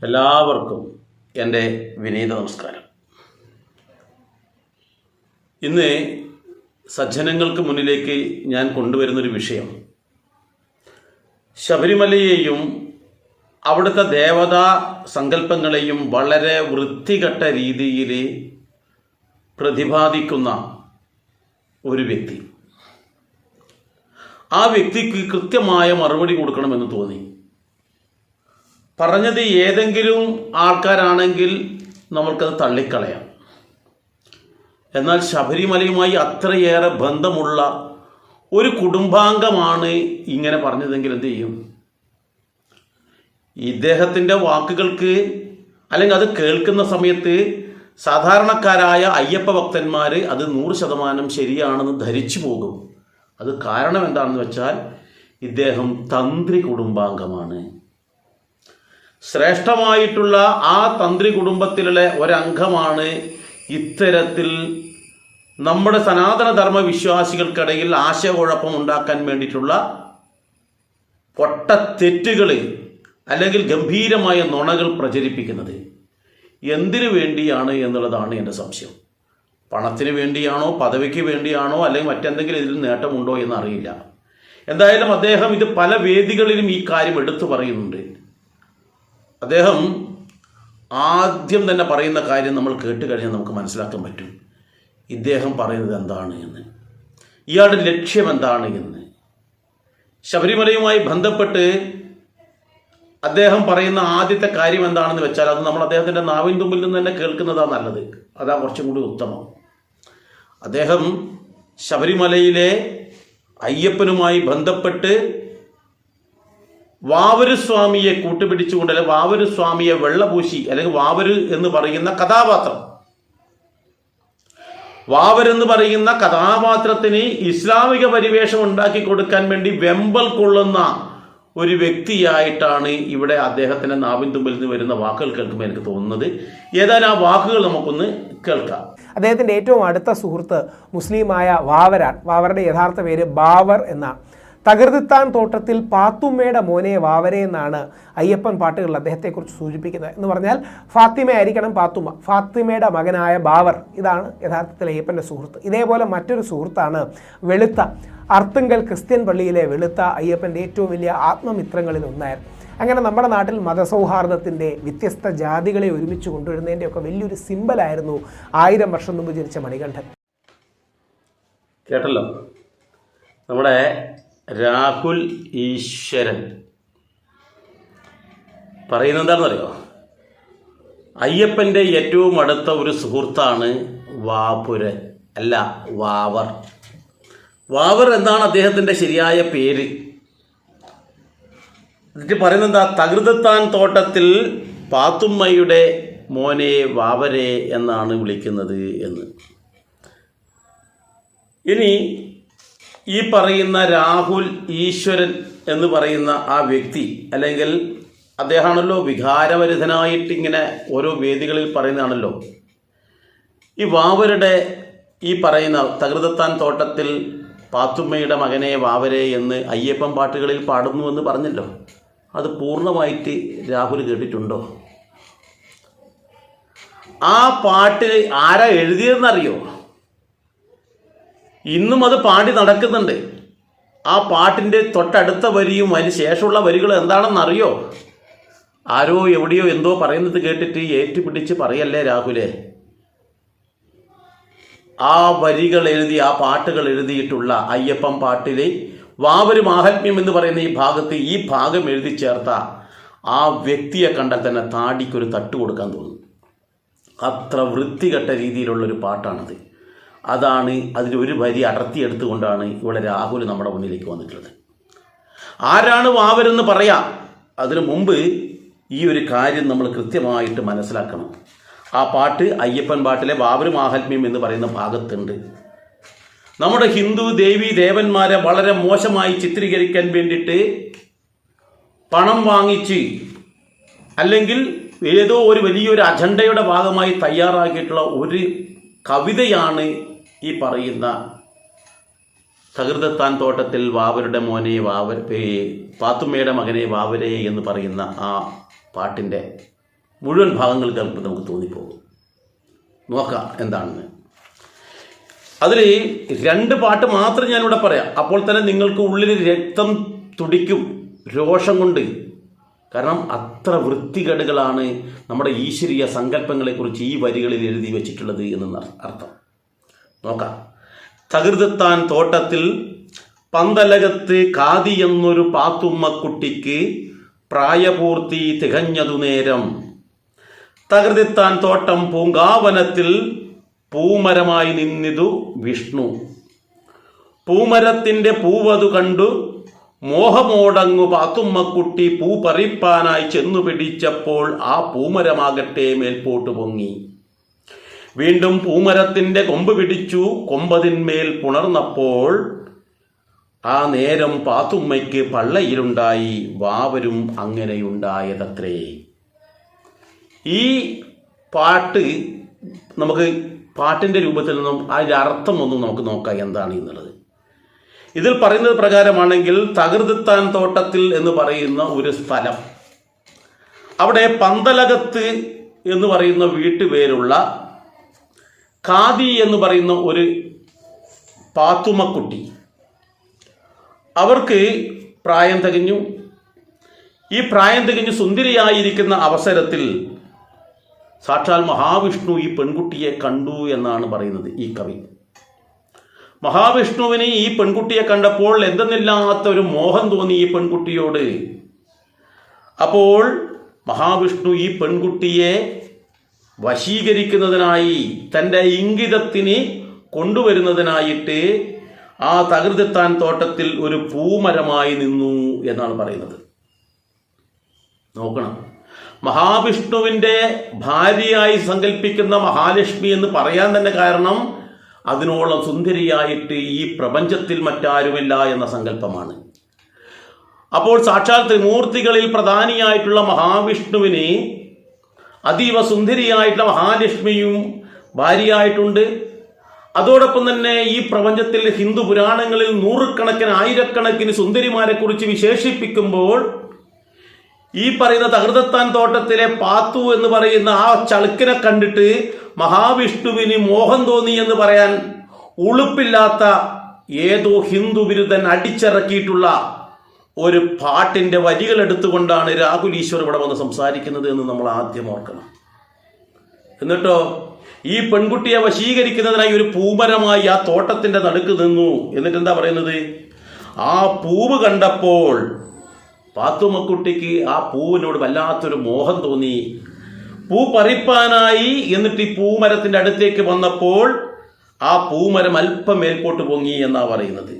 എല്ലാവർക്കും എൻ്റെ വിനീത നമസ്കാരം. ഇന്ന് സജ്ജനങ്ങൾക്ക് മുന്നിലേക്ക് ഞാൻ കൊണ്ടുവരുന്നൊരു വിഷയം ശബരിമലയെയും അവിടുത്തെ ദേവതാ സങ്കല്പങ്ങളെയും വളരെ വൃത്തികെട്ട രീതിയിൽ പ്രതിപാദിക്കുന്ന ഒരു വ്യക്തി. ആ വ്യക്തിക്ക് കൃത്യമായ മറുപടി കൊടുക്കണമെന്ന് തോന്നി. പറഞ്ഞത് ഏതെങ്കിലും ആൾക്കാരാണെങ്കിൽ നമ്മൾക്കത് തള്ളിക്കളയാം. എന്നാൽ ശബരിമലയുമായി അത്രയേറെ ബന്ധമുള്ള ഒരു കുടുംബാംഗമാണ് ഇങ്ങനെ പറഞ്ഞതെങ്കിൽ എന്ത് ചെയ്യും? ഇദ്ദേഹത്തിൻ്റെ വാക്കുകൾക്ക് അല്ലെങ്കിൽ അത് കേൾക്കുന്ന സമയത്ത് സാധാരണക്കാരായ അയ്യപ്പ ഭക്തന്മാർ അത് 100% ശരിയാണെന്ന് ധരിച്ചു പോകും. അത് കാരണം എന്താണെന്ന് വെച്ചാൽ ഇദ്ദേഹം തന്ത്രി കുടുംബാംഗമാണ്. ശ്രേഷ്ഠമായിട്ടുള്ള ആ തന്ത്രി കുടുംബത്തിലുള്ള ഒരംഗമാണ് ഇത്തരത്തിൽ നമ്മുടെ സനാതനധർമ്മ വിശ്വാസികൾക്കിടയിൽ ആശയക്കുഴപ്പം ഉണ്ടാക്കാൻ വേണ്ടിയിട്ടുള്ള പൊട്ടത്തെറ്റുകൾ അല്ലെങ്കിൽ ഗംഭീരമായ നുണകൾ പ്രചരിപ്പിക്കുന്നത്. എന്തിനു വേണ്ടിയാണ് എന്നുള്ളതാണ് എൻ്റെ സംശയം. പണത്തിന് വേണ്ടിയാണോ, പദവിക്ക് വേണ്ടിയാണോ, അല്ലെങ്കിൽ മറ്റെന്തെങ്കിലും ഇതിൽ നേട്ടമുണ്ടോ എന്നറിയില്ല. എന്തായാലും അദ്ദേഹം ഇത് പല വേദികളിലും ഈ കാര്യം എടുത്തു പറയുന്നുണ്ട്. അദ്ദേഹം ആദ്യം തന്നെ പറയുന്ന കാര്യം നമ്മൾ കേട്ട് കഴിഞ്ഞാൽ നമുക്ക് മനസ്സിലാക്കാൻ പറ്റും ഇദ്ദേഹം പറയുന്നത് എന്താണ് എന്ന്, ഇയാളുടെ ലക്ഷ്യം എന്താണ് എന്ന്. ശബരിമലയുമായി ബന്ധപ്പെട്ട് അദ്ദേഹം പറയുന്ന ആദ്യത്തെ കാര്യം എന്താണെന്ന് വെച്ചാൽ അത് നമ്മൾ അദ്ദേഹത്തിൻ്റെ നാവിൻ തുമ്പിൽ നിന്ന് തന്നെ കേൾക്കുന്നതാണ് നല്ലത്. അതാ കുറച്ചും കൂടി ഉത്തമം. അദ്ദേഹം ശബരിമലയിലെ അയ്യപ്പനുമായി ബന്ധപ്പെട്ട് വാവര് സ്വാമിയെ കൂട്ടുപിടിച്ചുകൊണ്ട്, അല്ലെങ്കിൽ വാവര് സ്വാമിയെ വെള്ളപൂശി, അല്ലെങ്കിൽ വാവര് എന്ന് പറയുന്ന കഥാപാത്രം, വാവരെന്ന് പറയുന്ന കഥാപാത്രത്തിന് ഇസ്ലാമിക പരിവേഷം ഉണ്ടാക്കി കൊടുക്കാൻ വേണ്ടി വെമ്പൽ കൊള്ളുന്ന ഒരു വ്യക്തിയായിട്ടാണ് ഇവിടെ അദ്ദേഹത്തിൻ്റെ നാവിൻ തുമ്പിൽ നിന്ന് വരുന്ന വാക്കുകൾ കേൾക്കുമ്പോൾ എനിക്ക് തോന്നുന്നത്. ഏതായാലും ആ വാക്കുകൾ നമുക്കൊന്ന് കേൾക്കാം. അദ്ദേഹത്തിൻ്റെ ഏറ്റവും അടുത്ത സുഹൃത്ത് മുസ്ലിമായ വാവരാണ്. വാവറുടെ യഥാർത്ഥ പേര് ബാവർ എന്നാണ്. തകൃതിത്താൻ തോട്ടത്തിൽ പാത്തുമ്മയുടെ മോനെ വാവരെ എന്നാണ് അയ്യപ്പൻ പാട്ടുകളിൽ അദ്ദേഹത്തെക്കുറിച്ച് സൂചിപ്പിക്കുന്നത്. എന്ന് പറഞ്ഞാൽ ഫാത്തിമ ആയിരിക്കണം പാത്തുമ്മ. ഫാത്തിമയുടെ മകനായ ബാവർ, ഇതാണ് യഥാർത്ഥത്തിൽ അയ്യപ്പൻ്റെ സുഹൃത്ത്. ഇതേപോലെ മറ്റൊരു സുഹൃത്താണ് വെളുത്ത. അർത്തുങ്കൽ ക്രിസ്ത്യൻ പള്ളിയിലെ വെളുത്ത അയ്യപ്പൻ്റെ ഏറ്റവും വലിയ ആത്മമിത്രങ്ങളിൽ ഒന്നായിരുന്നു. അങ്ങനെ നമ്മുടെ നാട്ടിൽ മതസൗഹാർദ്ദത്തിൻ്റെ, വ്യത്യസ്ത ജാതികളെ ഒരുമിച്ച് കൊണ്ടുവരുന്നതിൻ്റെ ഒക്കെ വലിയൊരു സിമ്പലായിരുന്നു 1000 വർഷം മുമ്പ് ജനിച്ച മണികണ്ഠൻ. കേട്ടല്ലോ, നമ്മുടെ രാഹുൽ ഈശ്വരൻ പറയുന്നത് എന്താണെന്നറിയോ? അയ്യപ്പൻ്റെ ഏറ്റവും അടുത്ത ഒരു സുഹൃത്താണ് വാപുരൻ, അല്ല വാവർ. വാവർ എന്നാണ് അദ്ദേഹത്തിൻ്റെ ശരിയായ പേര്. എന്നിട്ട് പറയുന്നത് എന്താ? തകൃതിത്താൻ തോട്ടത്തിൽ പാത്തുമ്മയുടെ മോനെ വാവരെ എന്നാണ് വിളിക്കുന്നത് എന്ന്. ഇനി ഈ പറയുന്ന രാഹുൽ ഈശ്വരൻ എന്ന് പറയുന്ന ആ വ്യക്തി, അല്ലെങ്കിൽ അദ്ദേഹമാണല്ലോ വികാരഭരിതനായിട്ട് ഇങ്ങനെ ഓരോ വേദികളിൽ പറയുന്നതാണല്ലോ. ഈ വാവരുടെ ഈ പറയുന്ന തകൃതിത്താൻ തോട്ടത്തിൽ പാത്തുമ്മയുടെ മകനെ വാവരെ എന്ന് അയ്യപ്പൻ പാട്ടുകളിൽ പാടുന്നുവെന്ന് പറഞ്ഞല്ലോ. അത് പൂർണ്ണമായിട്ട് രാഹുൽ കേട്ടിട്ടുണ്ടോ? ആ പാട്ട് ആരാ എഴുതിയതെന്നറിയോ? ഇന്നും അത് പാടി നടക്കുന്നുണ്ട്. ആ പാട്ടിൻ്റെ തൊട്ടടുത്ത വരിയും അതിന് ശേഷമുള്ള വരികൾ എന്താണെന്നറിയോ? ആരോ എവിടെയോ എന്തോ പറയുന്നത് കേട്ടിട്ട് ഏറ്റുപിടിച്ച് പറയല്ലേ രാഹുലേ. ആ വരികൾ എഴുതി, ആ പാട്ടുകൾ എഴുതിയിട്ടുള്ള അയ്യപ്പൻ പാട്ടിലെ വാവര് മാഹാത്മ്യം എന്ന് പറയുന്ന ഈ ഭാഗത്ത് ഈ ഭാഗം എഴുതി ചേർത്ത ആ വ്യക്തിയെ കണ്ടാൽ തന്നെ താടിക്കൊരു തട്ട് കൊടുക്കാൻ തോന്നും. അത്ര വൃത്തികെട്ട രീതിയിലുള്ളൊരു പാട്ടാണത്. അതാണ് അതിലൊരു വരി അടർത്തിയെടുത്തുകൊണ്ടാണ് ഇവിടെ രാഹുൽ നമ്മുടെ മുന്നിലേക്ക് വന്നിട്ടുള്ളത്. ആരാണ് വാവരെന്ന് പറയാം. അതിനു മുമ്പ് ഈ ഒരു കാര്യം നമ്മൾ കൃത്യമായിട്ട് മനസ്സിലാക്കണം. ആ പാട്ട് അയ്യപ്പൻ പാട്ടിലെ വാവര് മാഹാത്മ്യം എന്ന് പറയുന്ന ഭാഗത്തുണ്ട്. നമ്മുടെ ഹിന്ദു ദേവി ദേവന്മാരെ വളരെ മോശമായി ചിത്രീകരിക്കാൻ വേണ്ടിയിട്ട് പണം വാങ്ങിച്ച്, അല്ലെങ്കിൽ ഏതോ ഒരു വലിയൊരു അജണ്ടയുടെ ഭാഗമായി തയ്യാറാക്കിയിട്ടുള്ള ഒരു കവിതയാണ് ഈ പറയുന്ന തകൃതിത്താൻ തോട്ടത്തിൽ വാവരുടെ മോനെ പാത്തുമ്മയുടെ മകനെ വാവരെ എന്ന് പറയുന്ന ആ പാട്ടിൻ്റെ മുഴുവൻ ഭാഗങ്ങൾ കേൾക്കുമ്പോൾ നമുക്ക് തോന്നിപ്പോകും. നോക്കാം എന്താണെന്ന്. അതിൽ 2 പാട്ട് മാത്രം ഞാനിവിടെ പറയാം. അപ്പോൾ തന്നെ നിങ്ങൾക്ക് ഉള്ളിൽ രക്തം തുടിക്കും രോഷം കൊണ്ട്. കാരണം അത്ര വൃത്തികേടുകളാണ് നമ്മുടെ ഈശ്വരീയ സങ്കല്പങ്ങളെക്കുറിച്ച് ഈ വരികളിൽ എഴുതി വച്ചിട്ടുള്ളത് എന്ന് അർത്ഥം. നോക്കാം. തകൃതെത്താൻ തോട്ടത്തിൽ പന്തലകത്ത് കാതി എന്നൊരു പാത്തുമ്മക്കുട്ടിക്ക് പ്രായപൂർത്തി തികഞ്ഞതു നേരം. തകൃതെത്താൻ തോട്ടം പൂങ്കാവനത്തിൽ പൂമരമായി നിന്നിതു വിഷ്ണു. പൂമരത്തിൻ്റെ പൂവതു കണ്ടു മോഹമോടങ്ങു പാത്തുമ്മക്കുട്ടി പൂ പറിപ്പാനായി ചെന്നു പിടിച്ചപ്പോൾ ആ പൂമരമാകട്ടെ മേൽപോട്ട് പൊങ്ങി. വീണ്ടും പൂമരത്തിൻ്റെ കൊമ്പ് പിടിച്ചു കൊമ്പതിന്മേൽ പുണർന്നപ്പോൾ ആ നേരം പാത്തുമ്മയ്ക്ക് പള്ളയിരുണ്ടായി വാവരും അങ്ങനെയുണ്ടായതത്രേ. ഈ പാട്ട് നമുക്ക് പാട്ടിൻ്റെ രൂപത്തിൽ നിന്നും അതിൻ്റെ അർത്ഥം ഒന്നും നമുക്ക് നോക്കാം എന്താണ് എന്നുള്ളത്. ഇതിൽ പറയുന്നത് പ്രകാരമാണെങ്കിൽ തകൃതെത്താൻ തോട്ടത്തിൽ എന്ന് പറയുന്ന ഒരു സ്ഥലം, അവിടെ പന്തലകത്ത് എന്ന് പറയുന്ന വീട്ടുപേരുള്ള ഖാദി എന്ന് പറയുന്ന ഒരു പാത്തുമ്മക്കുട്ടി, അവർക്ക് പ്രായം തികഞ്ഞു. ഈ പ്രായം തികഞ്ഞ് സുന്ദരിയായിരിക്കുന്ന അവസരത്തിൽ സാക്ഷാൽ മഹാവിഷ്ണു ഈ പെൺകുട്ടിയെ കണ്ടു എന്നാണ് പറയുന്നത് ഈ കവി. മഹാവിഷ്ണുവിന് ഈ പെൺകുട്ടിയെ കണ്ടപ്പോൾ എന്തെന്നില്ലാത്ത ഒരു മോഹം തോന്നി ഈ പെൺകുട്ടിയോട്. അപ്പോൾ മഹാവിഷ്ണു ഈ പെൺകുട്ടിയെ വശീകരിക്കുന്നതിനായി തൻ്റെ ഇംഗിതത്തിന് കൊണ്ടുവരുന്നതിനായിട്ട് ആ തകൃതെത്താൻ തോട്ടത്തിൽ ഒരു പൂമരമായി നിന്നു എന്നാണ് പറയുന്നത്. നോക്കണം, മഹാവിഷ്ണുവിൻ്റെ ഭാര്യയായി സങ്കല്പിക്കുന്ന മഹാലക്ഷ്മി എന്ന് പറയാൻ തന്നെ കാരണം അതിനോളം സുന്ദരിയായിട്ട് ഈ പ്രപഞ്ചത്തിൽ മറ്റാരുമില്ല എന്ന സങ്കല്പമാണ്. അപ്പോൾ സാക്ഷാൽ ത്രിമൂർത്തികളിൽ പ്രധാനിയായിട്ടുള്ള മഹാവിഷ്ണുവിന് അതീവ സുന്ദരിയായിട്ടുള്ള മഹാലക്ഷ്മിയും ഭാര്യയായിട്ടുണ്ട്. അതോടൊപ്പം തന്നെ ഈ പ്രപഞ്ചത്തിൽ ഹിന്ദു പുരാണങ്ങളിൽ നൂറുകണക്കിന് ആയിരക്കണക്കിന് സുന്ദരിമാരെ കുറിച്ച് വിശേഷിപ്പിക്കുമ്പോൾ ഈ പറയുന്ന തകൃതെത്താൻ തോട്ടത്തിലെ പാത്തു എന്ന് പറയുന്ന ആ ചളുക്കിനെ കണ്ടിട്ട് മഹാവിഷ്ണുവിന് മോഹം തോന്നി എന്ന് പറയാൻ ഉളുപ്പില്ലാത്ത ഏതോ ഹിന്ദു വിരുദ്ധൻ അടിച്ചിറക്കിയിട്ടുള്ള ഒരു പാട്ടിൻ്റെ വരികൾ എടുത്തുകൊണ്ടാണ് രാഹുൽ ഈശ്വർ ഇവിടെ വന്ന് സംസാരിക്കുന്നത് എന്ന് നമ്മൾ ആദ്യം ഓർക്കണം. എന്നിട്ടോ ഈ പെൺകുട്ടിയെ വശീകരിക്കുന്നതിനായി ഒരു പൂമരമായി ആ തോട്ടത്തിൻ്റെ നടുക്ക് നിന്നു. എന്നിട്ട് എന്താ പറയുന്നത്? ആ പൂവ് കണ്ടപ്പോൾ പാത്തുമ്മക്കുട്ടിക്ക് ആ പൂവിനോട് വല്ലാത്തൊരു മോഹം തോന്നി. പൂ പറിപ്പാനായി എന്നിട്ട് ഈ പൂമരത്തിൻ്റെ അടുത്തേക്ക് വന്നപ്പോൾ ആ പൂമരം അല്പം മേൽപോട്ട് പൊങ്ങി എന്നാ പറയുന്നത്.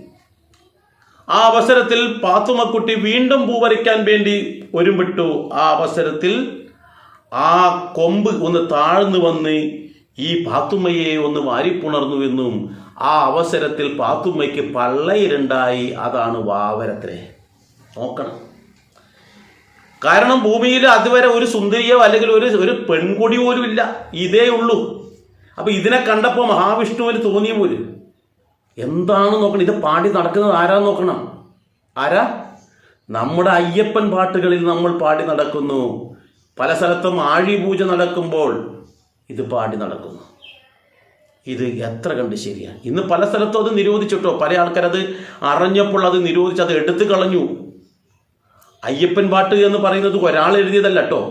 ആ അവസരത്തിൽ പാത്തുമ്മക്കുട്ടി വീണ്ടും പൂ പറിക്കാൻ വേണ്ടി ഒരുമ്പിട്ടു. ആ അവസരത്തിൽ ആ കൊമ്പ് ഒന്ന് താഴ്ന്നു വന്ന് ഈ പാത്തുമ്മയെ ഒന്ന് വാരിപ്പുണർന്നുവെന്നും ആ അവസരത്തിൽ പാത്തുമ്മയ്ക്ക് പള്ളയിരുണ്ടായി. അതാണ് വാവരത്രേ. നോക്കണം, കാരണം ഭൂമിയിൽ അതുവരെ ഒരു സുന്ദരിയോ അല്ലെങ്കിൽ ഒരു പെൺകൊടി പോലും ഇല്ല, ഇതേ ഉള്ളൂ. അപ്പൊ ഇതിനെ കണ്ടപ്പോൾ മഹാവിഷ്ണുവിന് തോന്നിയ പോലും എന്താണ് നോക്കണം, ഇത് പാടി നടക്കുന്നത് ആരാന്ന് നോക്കണം. ആരാ? നമ്മുടെ അയ്യപ്പൻ പാട്ടുകളിൽ നമ്മൾ പാടി നടക്കുന്നു. പല സ്ഥലത്തും ആഴിപൂജ നടക്കുമ്പോൾ ഇത് പാടി നടക്കുന്നു. ഇത് എത്ര കണ്ട് ശരിയാണ്? ഇന്ന് പല സ്ഥലത്തും അത് നിരോധിച്ചിട്ടോ. പല ആൾക്കാരത് അറിഞ്ഞപ്പോൾ അത് നിരോധിച്ച് അത് എടുത്തു കളഞ്ഞു. അയ്യപ്പൻ പാട്ട് എന്ന് പറയുന്നത് ഒരാൾ എഴുതിയതല്ല കേട്ടോ.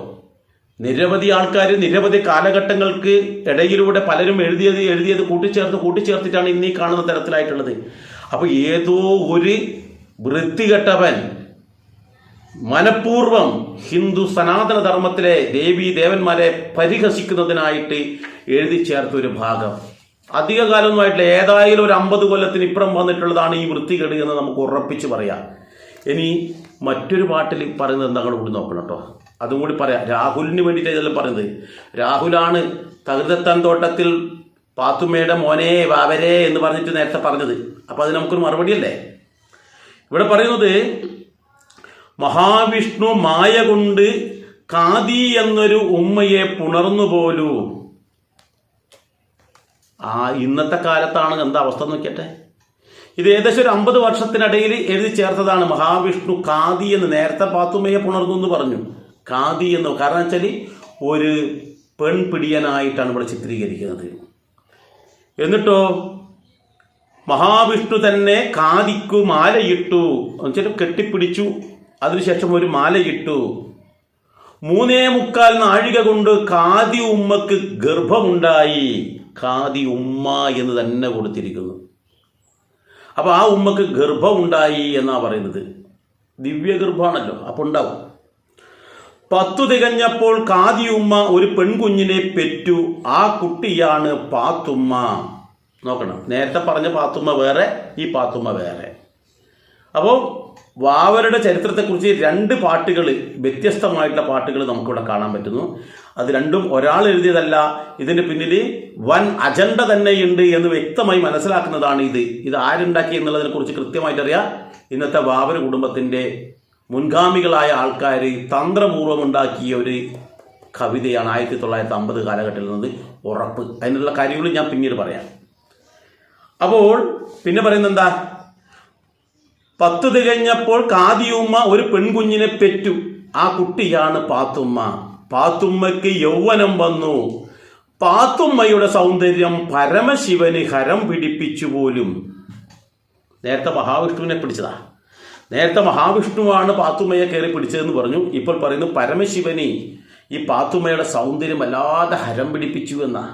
നിരവധി ആൾക്കാർ നിരവധി കാലഘട്ടങ്ങൾക്ക് ഇടയിലൂടെ പലരും എഴുതിയത് കൂട്ടിച്ചേർത്തിട്ടാണ് ഇന്നീ കാണുന്ന തരത്തിലായിട്ടുള്ളത്. അപ്പോൾ ഏതോ ഒരു വൃത്തികെട്ടവൻ മനഃപൂർവം ഹിന്ദു സനാതന ധർമ്മത്തിലെ ദേവീ ദേവന്മാരെ പരിഹസിക്കുന്നതിനായിട്ട് എഴുതി ചേർത്ത ഒരു ഭാഗം അധിക കാലമൊന്നുമായിട്ടില്ല, ഏതായാലും ഒരു 50 കൊല്ലത്തിന് ഇപ്പുറം വന്നിട്ടുള്ളതാണ് ഈ വൃത്തികേട് എന്ന് നമുക്ക് ഉറപ്പിച്ച് പറയാം. ഇനി മറ്റൊരു പാട്ടിൽ പറയുന്നത് എന്താ കൂടി നോക്കണം കേട്ടോ, അതും കൂടി പറയാം. രാഹുലിന് വേണ്ടിയിട്ട് ഇതെല്ലാം പറയുന്നത്. രാഹുലാണ് തകൃതെത്താൻ തോട്ടത്തിൽ പാത്തുമ്മയുടെ മോനെ വാവരെ എന്ന് പറഞ്ഞിട്ട് നേരത്തെ പറഞ്ഞത്. അപ്പോൾ അത് നമുക്കൊരു മറുപടിയല്ലേ. ഇവിടെ പറയുന്നത് മഹാവിഷ്ണു മായ കൊണ്ട് കാതി എന്നൊരു ഉമ്മയെ പുണർന്നു പോലു. ഇന്നത്തെ കാലത്താണ് എന്താ അവസ്ഥ നോക്കിയട്ടെ. ഇത് ഏകദേശം ഒരു 50 വർഷത്തിനിടയിൽ എഴുതി ചേർത്തതാണ്. മഹാവിഷ്ണു കാതി എന്ന് നേരത്തെ പാത്തുമ്മയെ പുണർന്നു എന്ന് പറഞ്ഞു. കാതി എന്ന് കാരണം വെച്ചാൽ ഒരു പെൺപിടിയനായിട്ടാണ് ഇവിടെ ചിത്രീകരിക്കുന്നത്. എന്നിട്ടോ മഹാവിഷ്ണു തന്നെ കാതിക്കു മാലയിട്ടു, എന്നുവെച്ചാൽ കെട്ടിപ്പിടിച്ചു, അതിനുശേഷം ഒരു മാലയിട്ടു. 3.25 നാഴിക കൊണ്ട് കാതി ഉമ്മക്ക് ഗർഭമുണ്ടായി. കാതി ഉമ്മ എന്ന് തന്നെ കൊടുത്തിരിക്കുന്നു. അപ്പൊ ആ ഉമ്മക്ക് ഗർഭമുണ്ടായി എന്നാ പറയുന്നത്. ദിവ്യഗർഭാണല്ലോ, അപ്പൊ ഉണ്ടാവും. 10 തികഞ്ഞപ്പോൾ കാതി ഉമ്മ ഒരു പെൺകുഞ്ഞിനെ പെറ്റു. ആ കുട്ടിയാണ് പാത്തുമ്മ. നോക്കണം, നേരത്തെ പറഞ്ഞ പാത്തുമ്മ വേറെ, ഈ പാത്തുമ്മ വേറെ. അപ്പോൾ വാവരുടെ ചരിത്രത്തെക്കുറിച്ച് 2 പാട്ടുകൾ, വ്യത്യസ്തമായിട്ടുള്ള പാട്ടുകൾ നമുക്കിവിടെ കാണാൻ പറ്റുന്നു. അത് രണ്ടും ഒരാൾ എഴുതിയതല്ല, ഇതിന് പിന്നിൽ വൻ അജണ്ട തന്നെയുണ്ട് എന്ന് വ്യക്തമായി മനസ്സിലാക്കുന്നതാണ് ഇത് ആരുണ്ടാക്കി എന്നുള്ളതിനെ കുറിച്ച് കൃത്യമായിട്ട് അറിയാം. ഇന്നത്തെ വാവർ കുടുംബത്തിൻ്റെ മുൻഗാമികളായ ആൾക്കാർ തന്ത്രപൂർവ്വം ഉണ്ടാക്കിയ ഒരു കവിതയാണ് 1950 കാലഘട്ടത്തിൽ നിന്ന് ഉറപ്പ്. അതിനുള്ള കാര്യങ്ങൾ ഞാൻ പിന്നീട് പറയാം. അപ്പോൾ പിന്നെ പറയുന്നത് എന്താ? 10 തികഞ്ഞപ്പോൾ കാതിയുമ്മ ഒരു പെൺകുഞ്ഞിനെ പെറ്റു. ആ കുട്ടിയാണ് പാത്തുമ്മ. പാത്തുമ്മയ്ക്ക് യൗവനം വന്നു. പാത്തുമ്മയുടെ സൗന്ദര്യം പരമശിവന് ഹരം പിടിപ്പിച്ചു പോലും. നേരത്തെ മഹാവിഷ്ണുവിനെ പിടിച്ചതാ. നേരത്തെ മഹാവിഷ്ണുവാണ് പാത്തുമ്മയെ കയറി പിടിച്ചതെന്ന് പറഞ്ഞു. ഇപ്പോൾ പറയുന്നു പരമശിവന് ഈ പാത്തുമ്മയുടെ സൗന്ദര്യം വല്ലാതെ ഹരം പിടിപ്പിച്ചു എന്നാ.